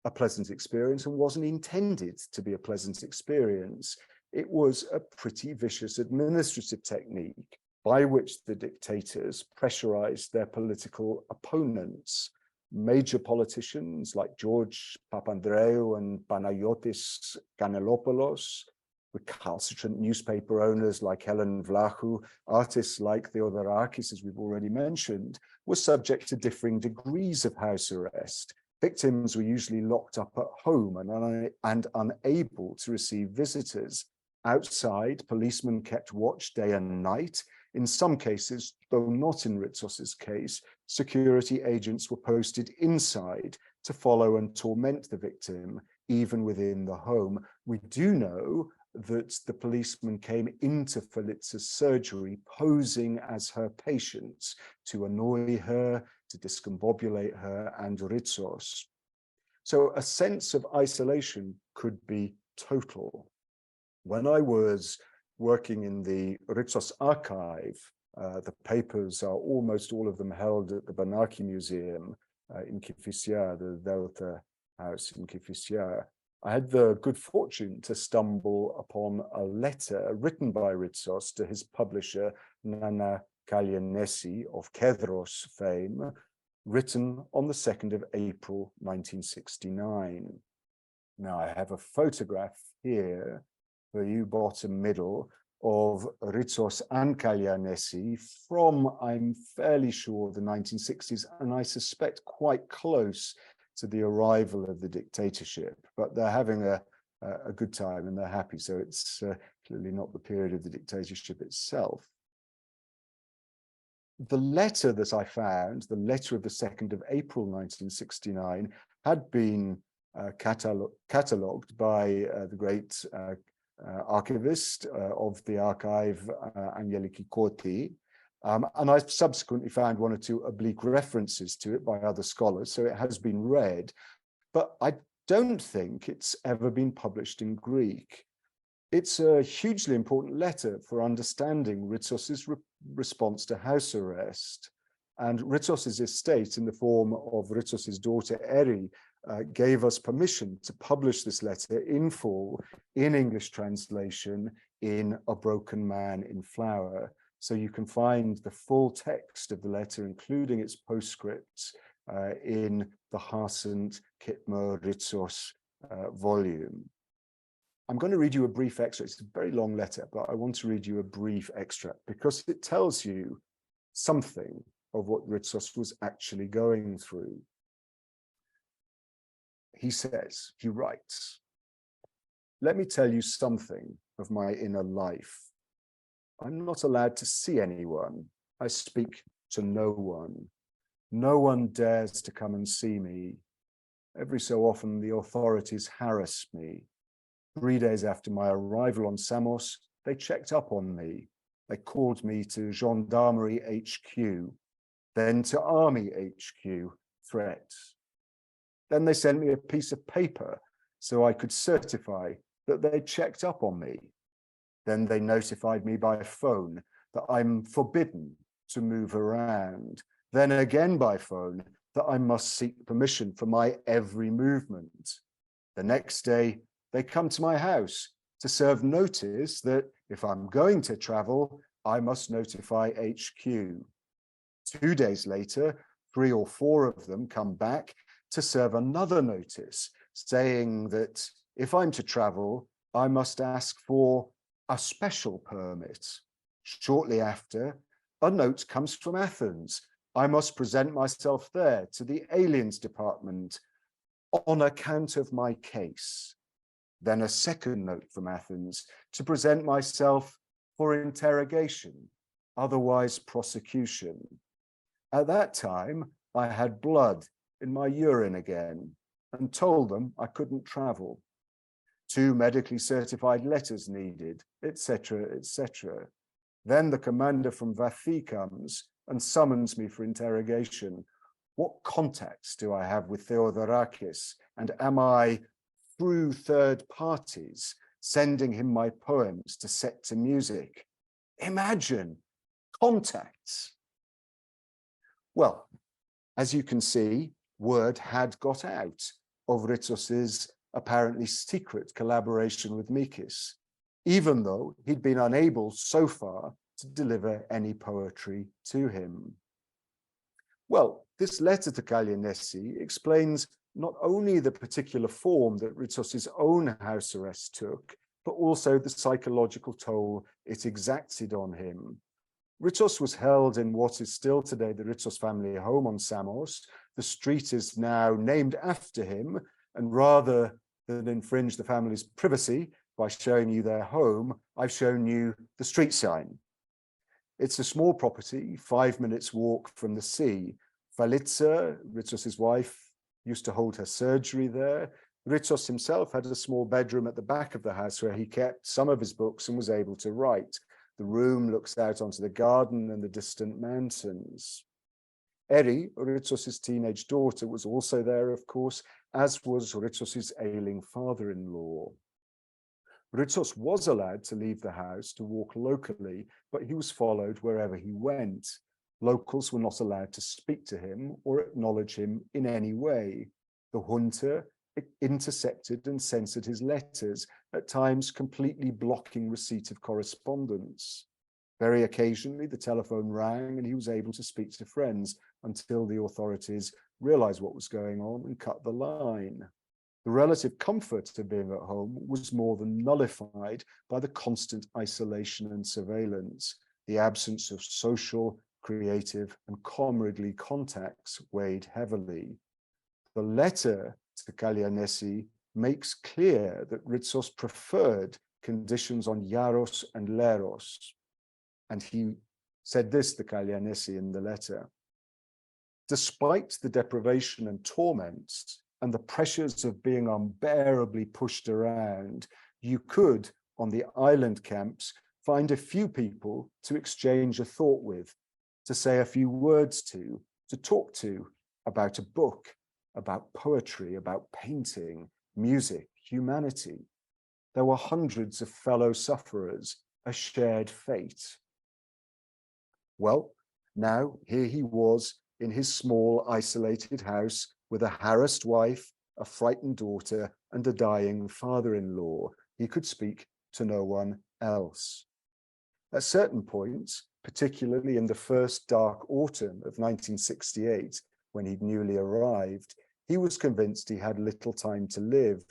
a pleasant experience and wasn't intended to be a pleasant experience. It was a pretty vicious administrative technique by which the dictators pressurized their political opponents. Major politicians like George Papandreou and Panayotis Kanelopoulos, recalcitrant newspaper owners like Helen Vlachou, artists like Theodorakis, as we've already mentioned, were subject to differing degrees of house arrest. Victims were usually locked up at home and unable to receive visitors. Outside, policemen kept watch day and night. In some cases, though not in Ritsos' case, security agents were posted inside to follow and torment the victim, even within the home. We do know that the policeman came into Felica's surgery posing as her patient to annoy her, to discombobulate her and Ritsos. So a sense of isolation could be total. When I was working in the Ritsos archive, the papers are almost all of them held at the Banaki Museum in Kifisia, the Delta House in Kifisia. I had the good fortune to stumble upon a letter written by Ritsos to his publisher, Nana Kalyanesi of Kedros fame, written on the 2nd of April, 1969. Now I have a photograph here for you, bottom middle, of Ritsos and Kalyanesi from, I'm fairly sure, the 1960s, and I suspect quite close to the arrival of the dictatorship, but they're having a good time and they're happy. So it's clearly not the period of the dictatorship itself. The letter that I found, the letter of the 2nd of April, 1969, had been catalogued by the great archivist of the archive, Angeliki Koti, and I've subsequently found one or two oblique references to it by other scholars, so it has been read, but I don't think it's ever been published in Greek. It's a hugely important letter for understanding Ritsos' response to house arrest, and Ritsos' estate, in the form of Ritsos' daughter Eri, gave us permission to publish this letter in full, in English translation, in A Broken Man in Flower. So you can find the full text of the letter, including its postscripts, in the Harsent Kittmer Ritsos volume. I'm going to read you a brief extract. It's a very long letter, but I want to read you a brief extract because it tells you something of what Ritsos was actually going through. He says, he writes, "Let me tell you something of my inner life. I'm not allowed to see anyone. I speak to no one. No one dares to come and see me. Every so often the authorities harass me. 3 days after my arrival on Samos, they checked up on me. They called me to Gendarmerie HQ, then to Army HQ, threats. Then they sent me a piece of paper so I could certify that they checked up on me. Then they notified me by phone that I'm forbidden to move around. Then again by phone that I must seek permission for my every movement. The next day, they come to my house to serve notice that if I'm going to travel, I must notify HQ. 2 days later, 3 or 4 of them come back to serve another notice, saying that if I'm to travel, I must ask for a special permit. Shortly after, a note comes from Athens. I must present myself there to the aliens department on account of my case. Then a second note from Athens to present myself for interrogation, otherwise prosecution. At that time, I had blood in my urine again and told them I couldn't travel. 2 medically certified letters needed, etc., etc. Then the commander from Vathi comes and summons me for interrogation. What contacts do I have with Theodorakis? And am I, through third parties, sending him my poems to set to music? Imagine, contacts. Well, as you can see, word had got out of Ritsos's apparently secret collaboration with Mikis, even though he'd been unable so far to deliver any poetry to him. Well, this letter to Kallianesi explains not only the particular form that Ritsos's own house arrest took, but also the psychological toll it exacted on him. Ritsos was held in what is still today the Ritsos family home on Samos. The street is now named after him, and rather than infringe the family's privacy by showing you their home, I've shown you the street sign. It's a small property, 5 minutes walk from the sea. Falitza, Ritsos's wife, used to hold her surgery there. Ritsos himself had a small bedroom at the back of the house where he kept some of his books and was able to write. The room looks out onto the garden and the distant mountains. Eri, Ritsos's teenage daughter, was also there, of course, as was Ritsos's ailing father-in-law. Ritsos was allowed to leave the house to walk locally, but he was followed wherever he went. Locals were not allowed to speak to him or acknowledge him in any way. The junta intercepted and censored his letters, at times completely blocking receipt of correspondence. Very occasionally, the telephone rang and he was able to speak to friends until the authorities realized what was going on and cut the line. The relative comfort of being at home was more than nullified by the constant isolation and surveillance. The absence of social, creative, and comradely contacts weighed heavily. The letter to Kallianesi makes clear that Ritsos preferred conditions on Yaros and Leros. And he said this to Kallianesi in the letter. Despite the deprivation and torments and the pressures of being unbearably pushed around, you could, on the island camps, find a few people to exchange a thought with, to say a few words to talk to about a book, about poetry, about painting, music, humanity. There were hundreds of fellow sufferers, a shared fate. Well, now here he was in his small, isolated house with a harassed wife, a frightened daughter, and a dying father-in-law. He could speak to no one else. At certain points, particularly in the first dark autumn of 1968, when he'd newly arrived, he was convinced he had little time to live.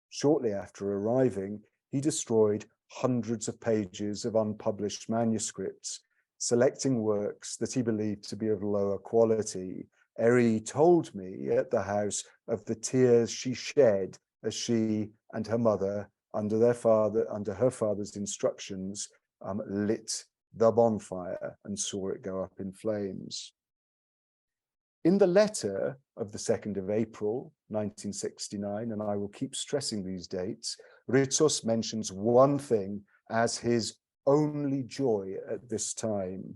Shortly after arriving, he destroyed hundreds of pages of unpublished manuscripts, selecting works that he believed to be of lower quality. Eri told me at the house of the tears she shed as she and her mother, under her father's instructions, lit the bonfire and saw it go up in flames. In the letter of the 2nd of April, 1969, and I will keep stressing these dates, Ritsos mentions one thing as his only joy at this time.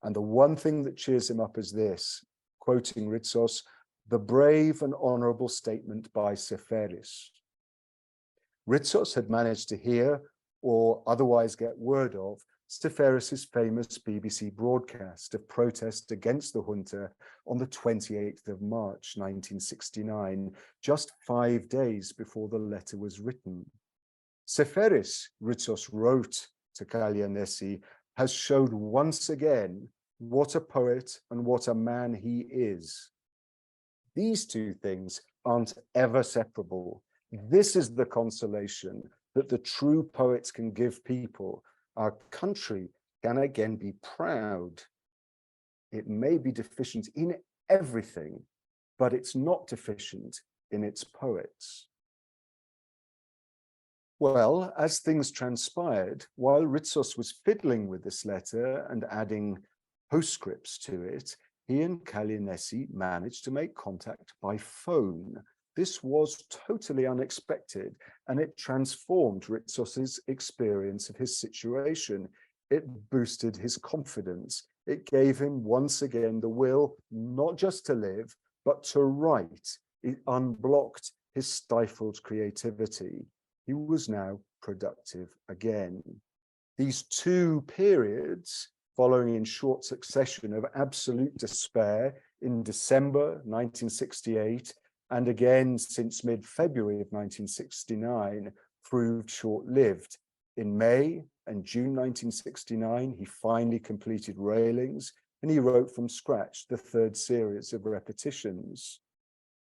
And the one thing that cheers him up is this, quoting Ritsos, "the brave and honorable statement by Seferis." Ritsos had managed to hear or otherwise get word of Seferis's famous BBC broadcast of protest against the junta on the 28th of March, 1969, just 5 days before the letter was written. Seferis, Ritsos wrote to Kalyanesi, has showed once again what a poet and what a man he is. These two things aren't ever separable. This is the consolation that the true poets can give people. Our country can again be proud. It may be deficient in everything, but it's not deficient in its poets. Well, as things transpired, while Ritsos was fiddling with this letter and adding postscripts to it, he and Kalyanesi managed to make contact by phone. This was totally unexpected, and it transformed Ritsos's experience of his situation. It boosted his confidence. It gave him once again the will not just to live, but to write. It unblocked his stifled creativity. He was now productive again. These two periods, following in short succession of absolute despair in December 1968, and again since mid-February of 1969, proved short-lived. In May and June 1969, he finally completed Railings, and he wrote from scratch the third series of repetitions.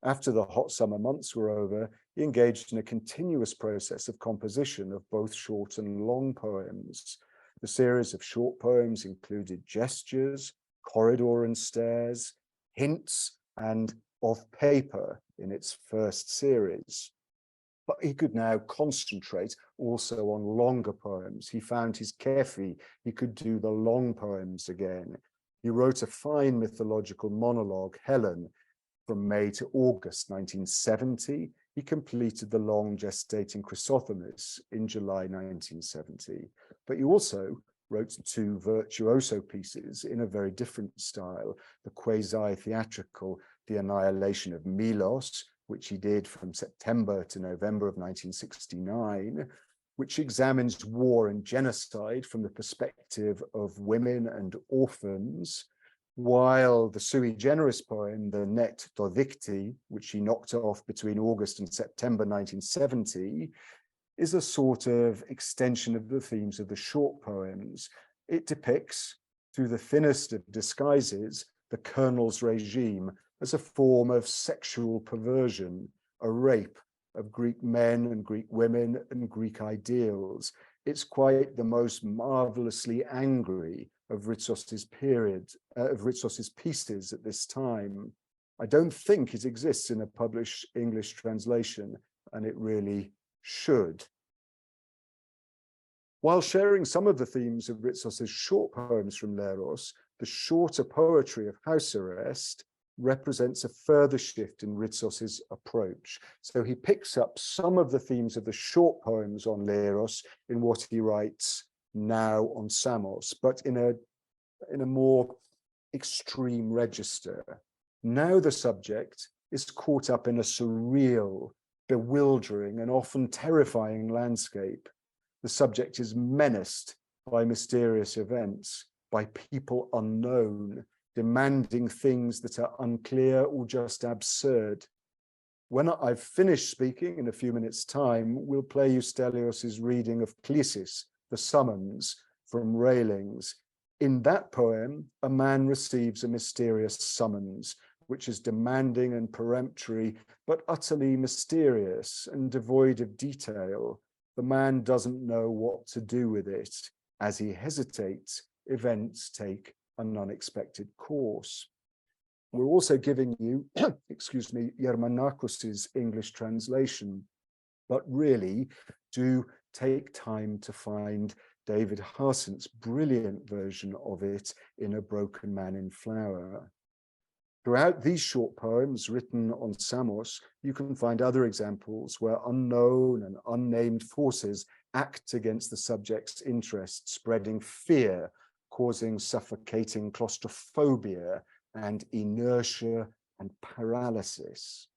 After the hot summer months were over, he engaged in a continuous process of composition of both short and long poems. The series of short poems included Gestures, Corridor and Stairs, Hints, and Of Paper in its first series. But he could now concentrate also on longer poems. He found his kefi. He could do the long poems again. He wrote a fine mythological monologue, Helen, from May to August 1970. He completed the long gestating Chrysothemis in July 1970. But he also wrote two virtuoso pieces in a very different style, the quasi-theatrical The Annihilation of Milos, which he did from September to November of 1969, which examines war and genocide from the perspective of women and orphans, while the sui generis poem, the Net Dodicti, which he knocked off between August and September 1970, is a sort of extension of the themes of the short poems. It depicts, through the thinnest of disguises, the colonel's regime as a form of sexual perversion, a rape of Greek men and Greek women and Greek ideals. It's quite the most marvelously angry of Ritsos's period, of Ritsos's pieces at this time. I don't think it exists in a published English translation, and it really should. While sharing some of the themes of Ritsos's short poems from Leros, the shorter poetry of House Arrest represents a further shift in Ritsos's approach. So he picks up some of the themes of the short poems on Leros in what he writes now on Samos, but in a more extreme register. Now the subject is caught up in a surreal, bewildering, and often terrifying landscape. The subject is menaced by mysterious events, by people unknown, demanding things that are unclear or just absurd. When I've finished speaking in a few minutes' time, we'll play you Stelios's reading of Klisis, the summons, from Railings. In that poem, a man receives a mysterious summons, which is demanding and peremptory, but utterly mysterious and devoid of detail. The man doesn't know what to do with it. As he hesitates, events take an unexpected course. We're also giving you, excuse me, Yermanakos's English translation, but really do take time to find David Harsent's brilliant version of it in A Broken Man in Flower. Throughout these short poems written on Samos, you can find other examples where unknown and unnamed forces act against the subject's interest, spreading fear, causing suffocating claustrophobia and inertia and paralysis.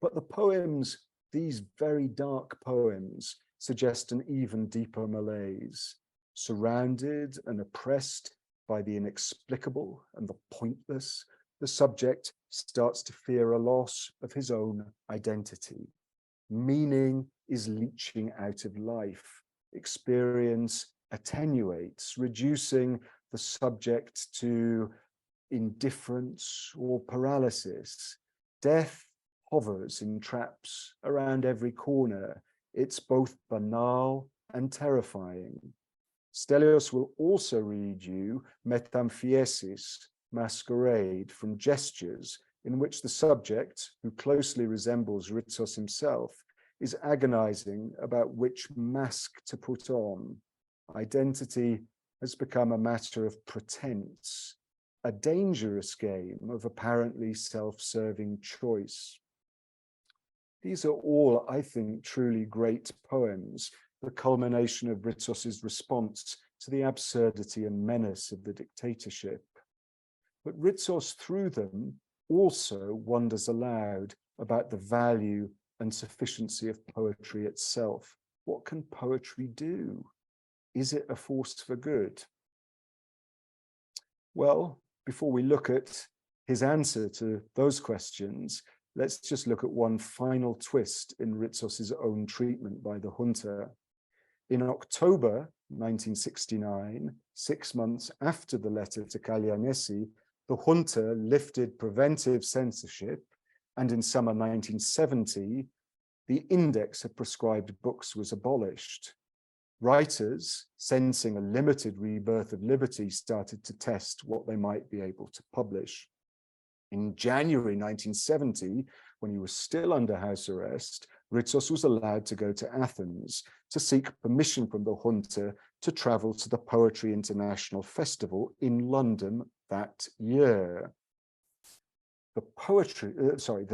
But the poems, these very dark poems, suggest an even deeper malaise. Surrounded and oppressed by the inexplicable and the pointless, the subject starts to fear a loss of his own identity. Meaning is leaching out of life. Experience attenuates, reducing the subject to indifference or paralysis. Death hovers in traps around every corner. It's both banal and terrifying. Stelios will also read you Metamphiesis, Masquerade, from Gestures, in which the subject, who closely resembles Ritsos himself, is agonizing about which mask to put on. Identity has become a matter of pretense, a dangerous game of apparently self-serving choice. These are all, I think, truly great poems, the culmination of Ritsos's response to the absurdity and menace of the dictatorship. But Ritsos, through them, also wonders aloud about the value and sufficiency of poetry itself. What can poetry do? Is it a force for good? Well, before we look at his answer to those questions, let's just look at one final twist in Ritsos's own treatment by the junta. In October 1969, 6 months after the letter to Caglianesi, the junta lifted preventive censorship, and in summer 1970, the index of prescribed books was abolished. Writers, sensing a limited rebirth of liberty, started to test what they might be able to publish. In January 1970, when he was still under house arrest, Ritsos was allowed to go to Athens to seek permission from the junta to travel to the Poetry International Festival in London that year. The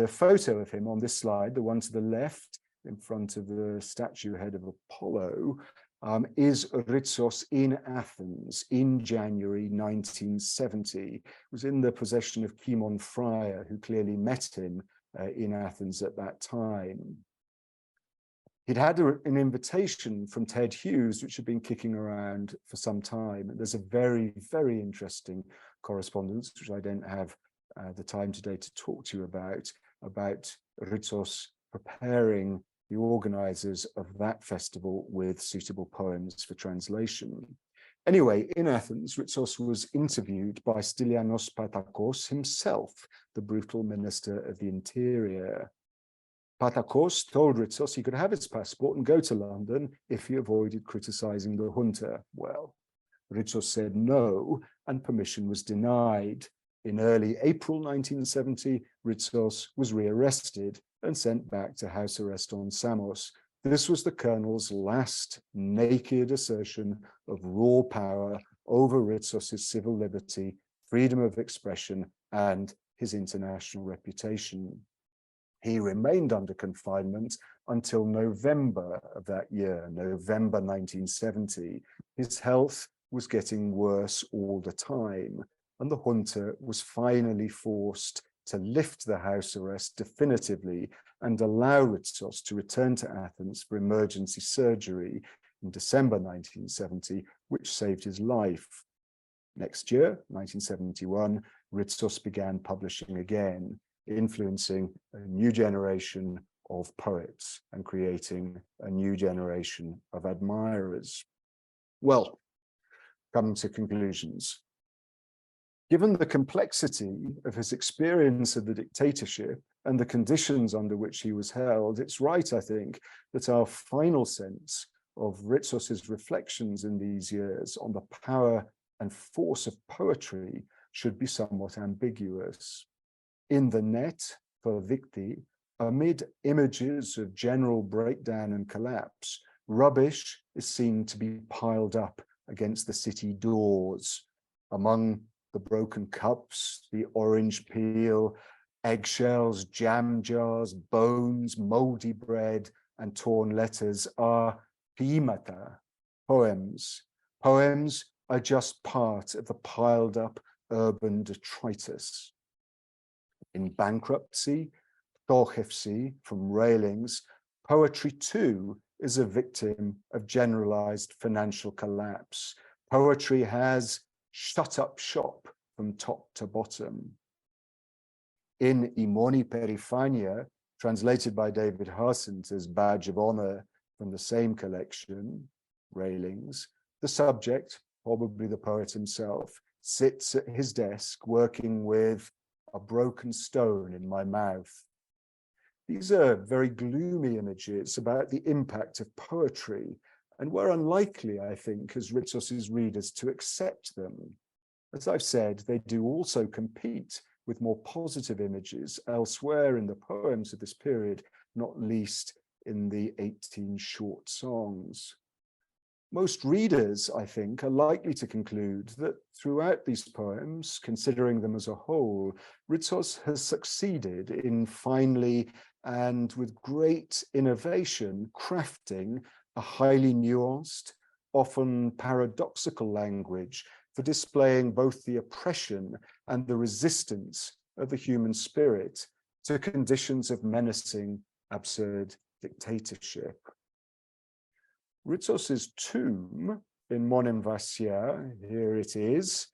photo of him on this slide, the one to the left in front of the statue head of Apollo, is Ritsos in Athens in January 1970. It was in the possession of Kimon Fryer, who clearly met him in Athens at that time. He'd had an invitation from Ted Hughes, which had been kicking around for some time. And there's a very, very interesting correspondence, which I don't have the time today to talk to you about Ritsos preparing the organizers of that festival with suitable poems for translation. Anyway, in Athens, Ritsos was interviewed by Stylianos Patakos himself, the brutal minister of the Interior. Patakos told Ritsos he could have his passport and go to London if he avoided criticizing the junta. Well, Ritsos said no, and permission was denied. In early April 1970, Ritsos was rearrested and sent back to house arrest on Samos. This was the colonel's last naked assertion of raw power over Ritsos's civil liberty, freedom of expression, and his international reputation. He remained under confinement until November of that year, November 1970. His health was getting worse all the time, and the junta was finally forced to lift the house arrest definitively and allow Ritsos to return to Athens for emergency surgery in December 1970, which saved his life. Next year, 1971, Ritsos began publishing again, influencing a new generation of poets and creating a new generation of admirers. Well, coming to conclusions. Given the complexity of his experience of the dictatorship and the conditions under which he was held, it's right, I think, that our final sense of Ritsos's reflections in these years on the power and force of poetry should be somewhat ambiguous. In the net, for Victi, amid images of general breakdown and collapse, rubbish is seen to be piled up against the city doors. Among the broken cups, the orange peel, eggshells, jam jars, bones, moldy bread, and torn letters are poemata, poems. Poems are just part of the piled up urban detritus. In bankruptcy, ptochefsi from railings, poetry too is a victim of generalized financial collapse. Poetry has shut up shop from top to bottom. In Imoni Perifania, translated by David Harsent as Badge of Honor from the same collection, Railings, the subject, probably the poet himself, sits at his desk working with a broken stone in my mouth. These are very gloomy images about the impact of poetry, and we're unlikely, I think, as Ritsos' readers to accept them. As I've said, they do also compete with more positive images elsewhere in the poems of this period, not least in the 18 short songs. Most readers, I think, are likely to conclude that throughout these poems, considering them as a whole, Ritsos has succeeded in finely and with great innovation crafting a highly nuanced, often paradoxical language for displaying both the oppression and the resistance of the human spirit to conditions of menacing, absurd dictatorship. Ritsos' tomb in Monemvasia, here it is,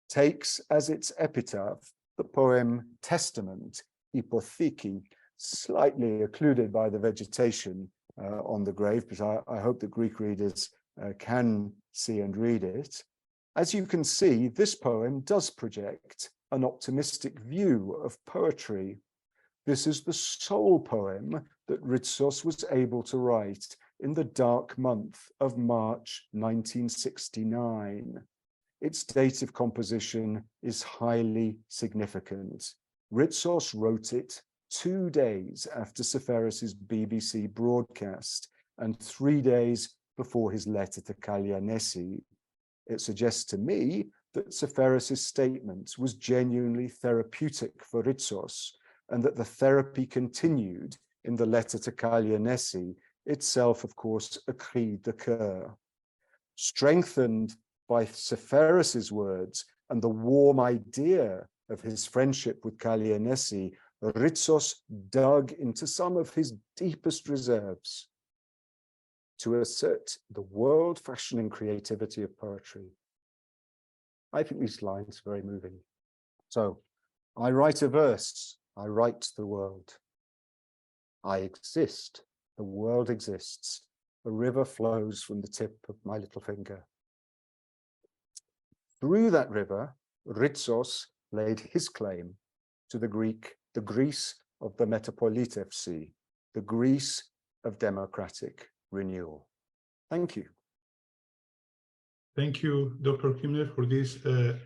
takes as its epitaph the poem Testament, Hypotheki, slightly occluded by the vegetation on the grave, but I hope that Greek readers can see and read it. As you can see, this poem does project an optimistic view of poetry. This is the sole poem that Ritsos was able to write in the dark month of March 1969. Its date of composition is highly significant. Ritsos wrote it 2 days after Seferis's BBC broadcast and 3 days before his letter to Kallianesi. It suggests to me that Seferis's statement was genuinely therapeutic for Ritsos, and that the therapy continued in the letter to Kallianesi, itself, of course, a cri de coeur. Strengthened by Seferis's words and the warm idea of his friendship with Kallianesi, Ritsos dug into some of his deepest reserves to assert the world-fashioning creativity of poetry. I think these lines are very moving. So, I write a verse, I write the world. I exist, the world exists. A river flows from the tip of my little finger. Through that river, Ritsos laid his claim to the Greece of the Metapolitevsi, the Greece of democratic renewal. Thank you. Thank you, Dr. Kittmer, for this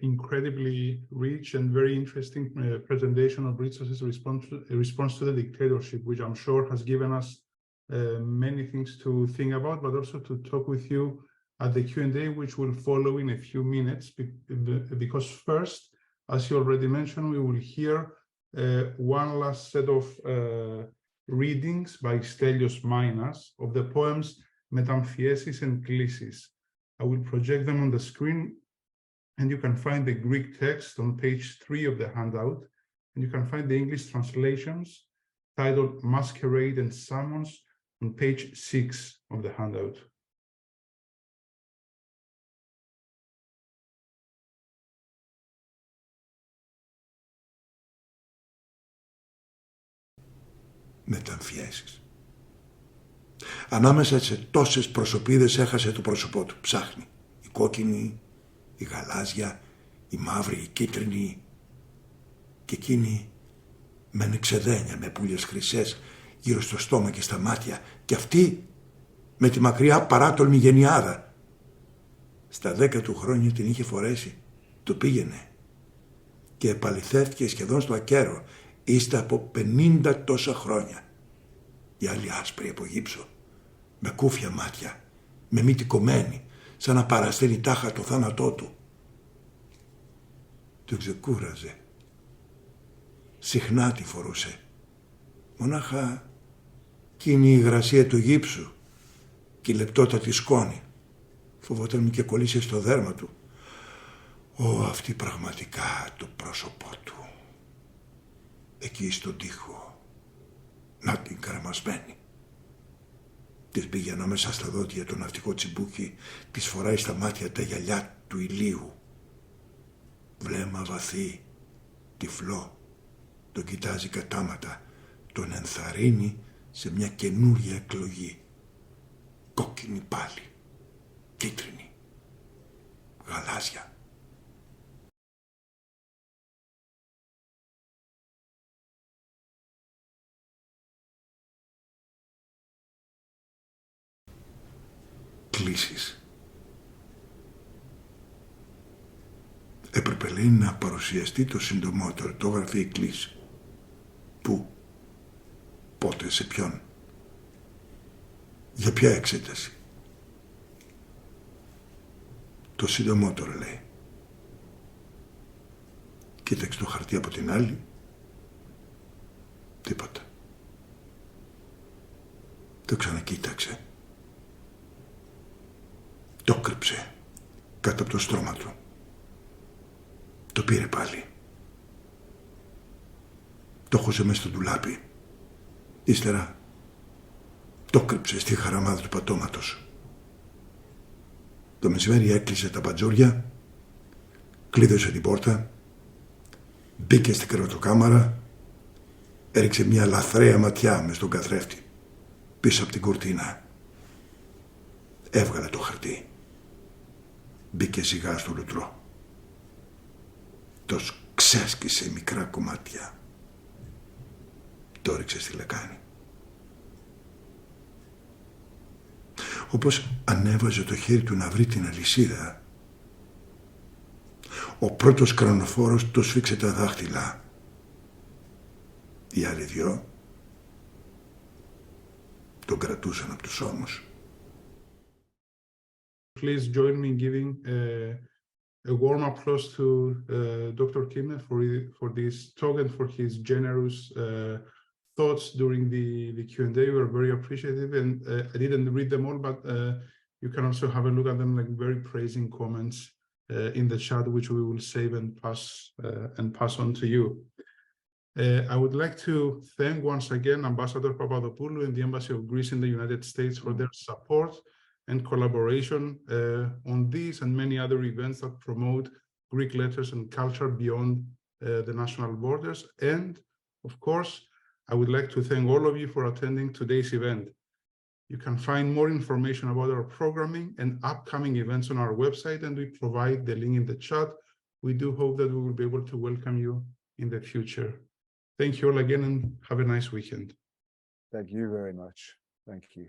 incredibly rich and very interesting presentation of Ritsos' response to the dictatorship, which I'm sure has given us many things to think about, but also to talk with you at the Q&A, which will follow in a few minutes, because first, as you already mentioned, we will hear one last set of readings by Stelios Minas of the poems Metamphiesis and Klissis. I will project them on the screen, and you can find the Greek text on page 3 of the handout, and you can find the English translations titled Masquerade and Summons on page 6 of the handout. Μεταμφιέσεις. Ανάμεσα σε τόσες προσωπίδες έχασε το πρόσωπό του. Ψάχνει. Η κόκκινη, η γαλάζια, η μαύρη, η κίτρινη. Και εκείνη με νεξεδένια, με πουλιές χρυσές γύρω στο στόμα και στα μάτια. Και αυτή με τη μακριά παράτολμη γενιάδα. Στα 10 του χρόνια την είχε φορέσει. Το πήγαινε. Και επαληθεύτηκε σχεδόν στο ακέρο. Ύστερα από 50 τόσα χρόνια. Η άλλη άσπρη από γύψο, με κούφια μάτια, με μύτη κομμένη, σαν να παρασταίνει τάχα το θάνατό του. Το ξεκούραζε. Συχνά τη φορούσε. Μονάχα εκείνη η υγρασία του γύψου και η λεπτότατη σκόνη. Φοβόταν μη και κολλήσει στο δέρμα του. Αυτή πραγματικά το πρόσωπό του. Εκεί στον τοίχο. Να την καραμασμένη. Της πήγε ανάμεσα στα δόντια το ναυτικό τσιμπούκι, της φοράει στα μάτια τα γυαλιά του ηλίου. Βλέμμα βαθύ, τυφλό, τον κοιτάζει κατάματα, τον ενθαρρύνει σε μια καινούρια εκλογή. Κόκκινη πάλι, κίτρινη, γαλάζια. Κλήσεις. Έπρεπε, λέει, να παρουσιαστεί το συντομότερο, το γραφείο κλήση. Πού, πότε, σε ποιον, για ποια εξέταση. Το συντομότερο, λέει. Κοίταξε το χαρτί από την άλλη. Τίποτα. Το ξανακοίταξε. Το κρύψε κάτω από το στρώμα του. Το πήρε πάλι. Το χώσε μέσα στο ντουλάπι. Ύστερα το κρύψε στη χαραμάδα του πατώματος. Το μεσημέρι έκλεισε τα παντζούρια, κλείδωσε την πόρτα, μπήκε στην κρεβατοκάμαρα, έριξε μια λαθρέα ματιά μες στον καθρέφτη, πίσω από την κουρτίνα. Έβγαλε το χαρτί. Μπήκε σιγά στο λουτρό. Το ξέσκησε μικρά κομμάτια. Το ρίξε στη λεκάνη. Όπως ανέβαζε το χέρι του να βρει την αλυσίδα, ο πρώτος κρανοφόρος του σφίξε τα δάχτυλα. Οι άλλοι δυο τον κρατούσαν από τους ώμους. Please join me in giving a warm applause to Dr. Kittmer for this talk and for his generous thoughts during the Q&A. We are very appreciative, and I didn't read them all, but you can also have a look at them, like very praising comments in the chat, which we will save and pass on to you. I would like to thank once again Ambassador Papadopoulou and the Embassy of Greece in the United States for their support and collaboration on these and many other events that promote Greek letters and culture beyond the national borders. And of course, I would like to thank all of you for attending today's event. You can find more information about our programming and upcoming events on our website, and we provide the link in the chat. We do hope that we will be able to welcome you in the future. Thank you all again, and have a nice weekend. Thank you very much. Thank you.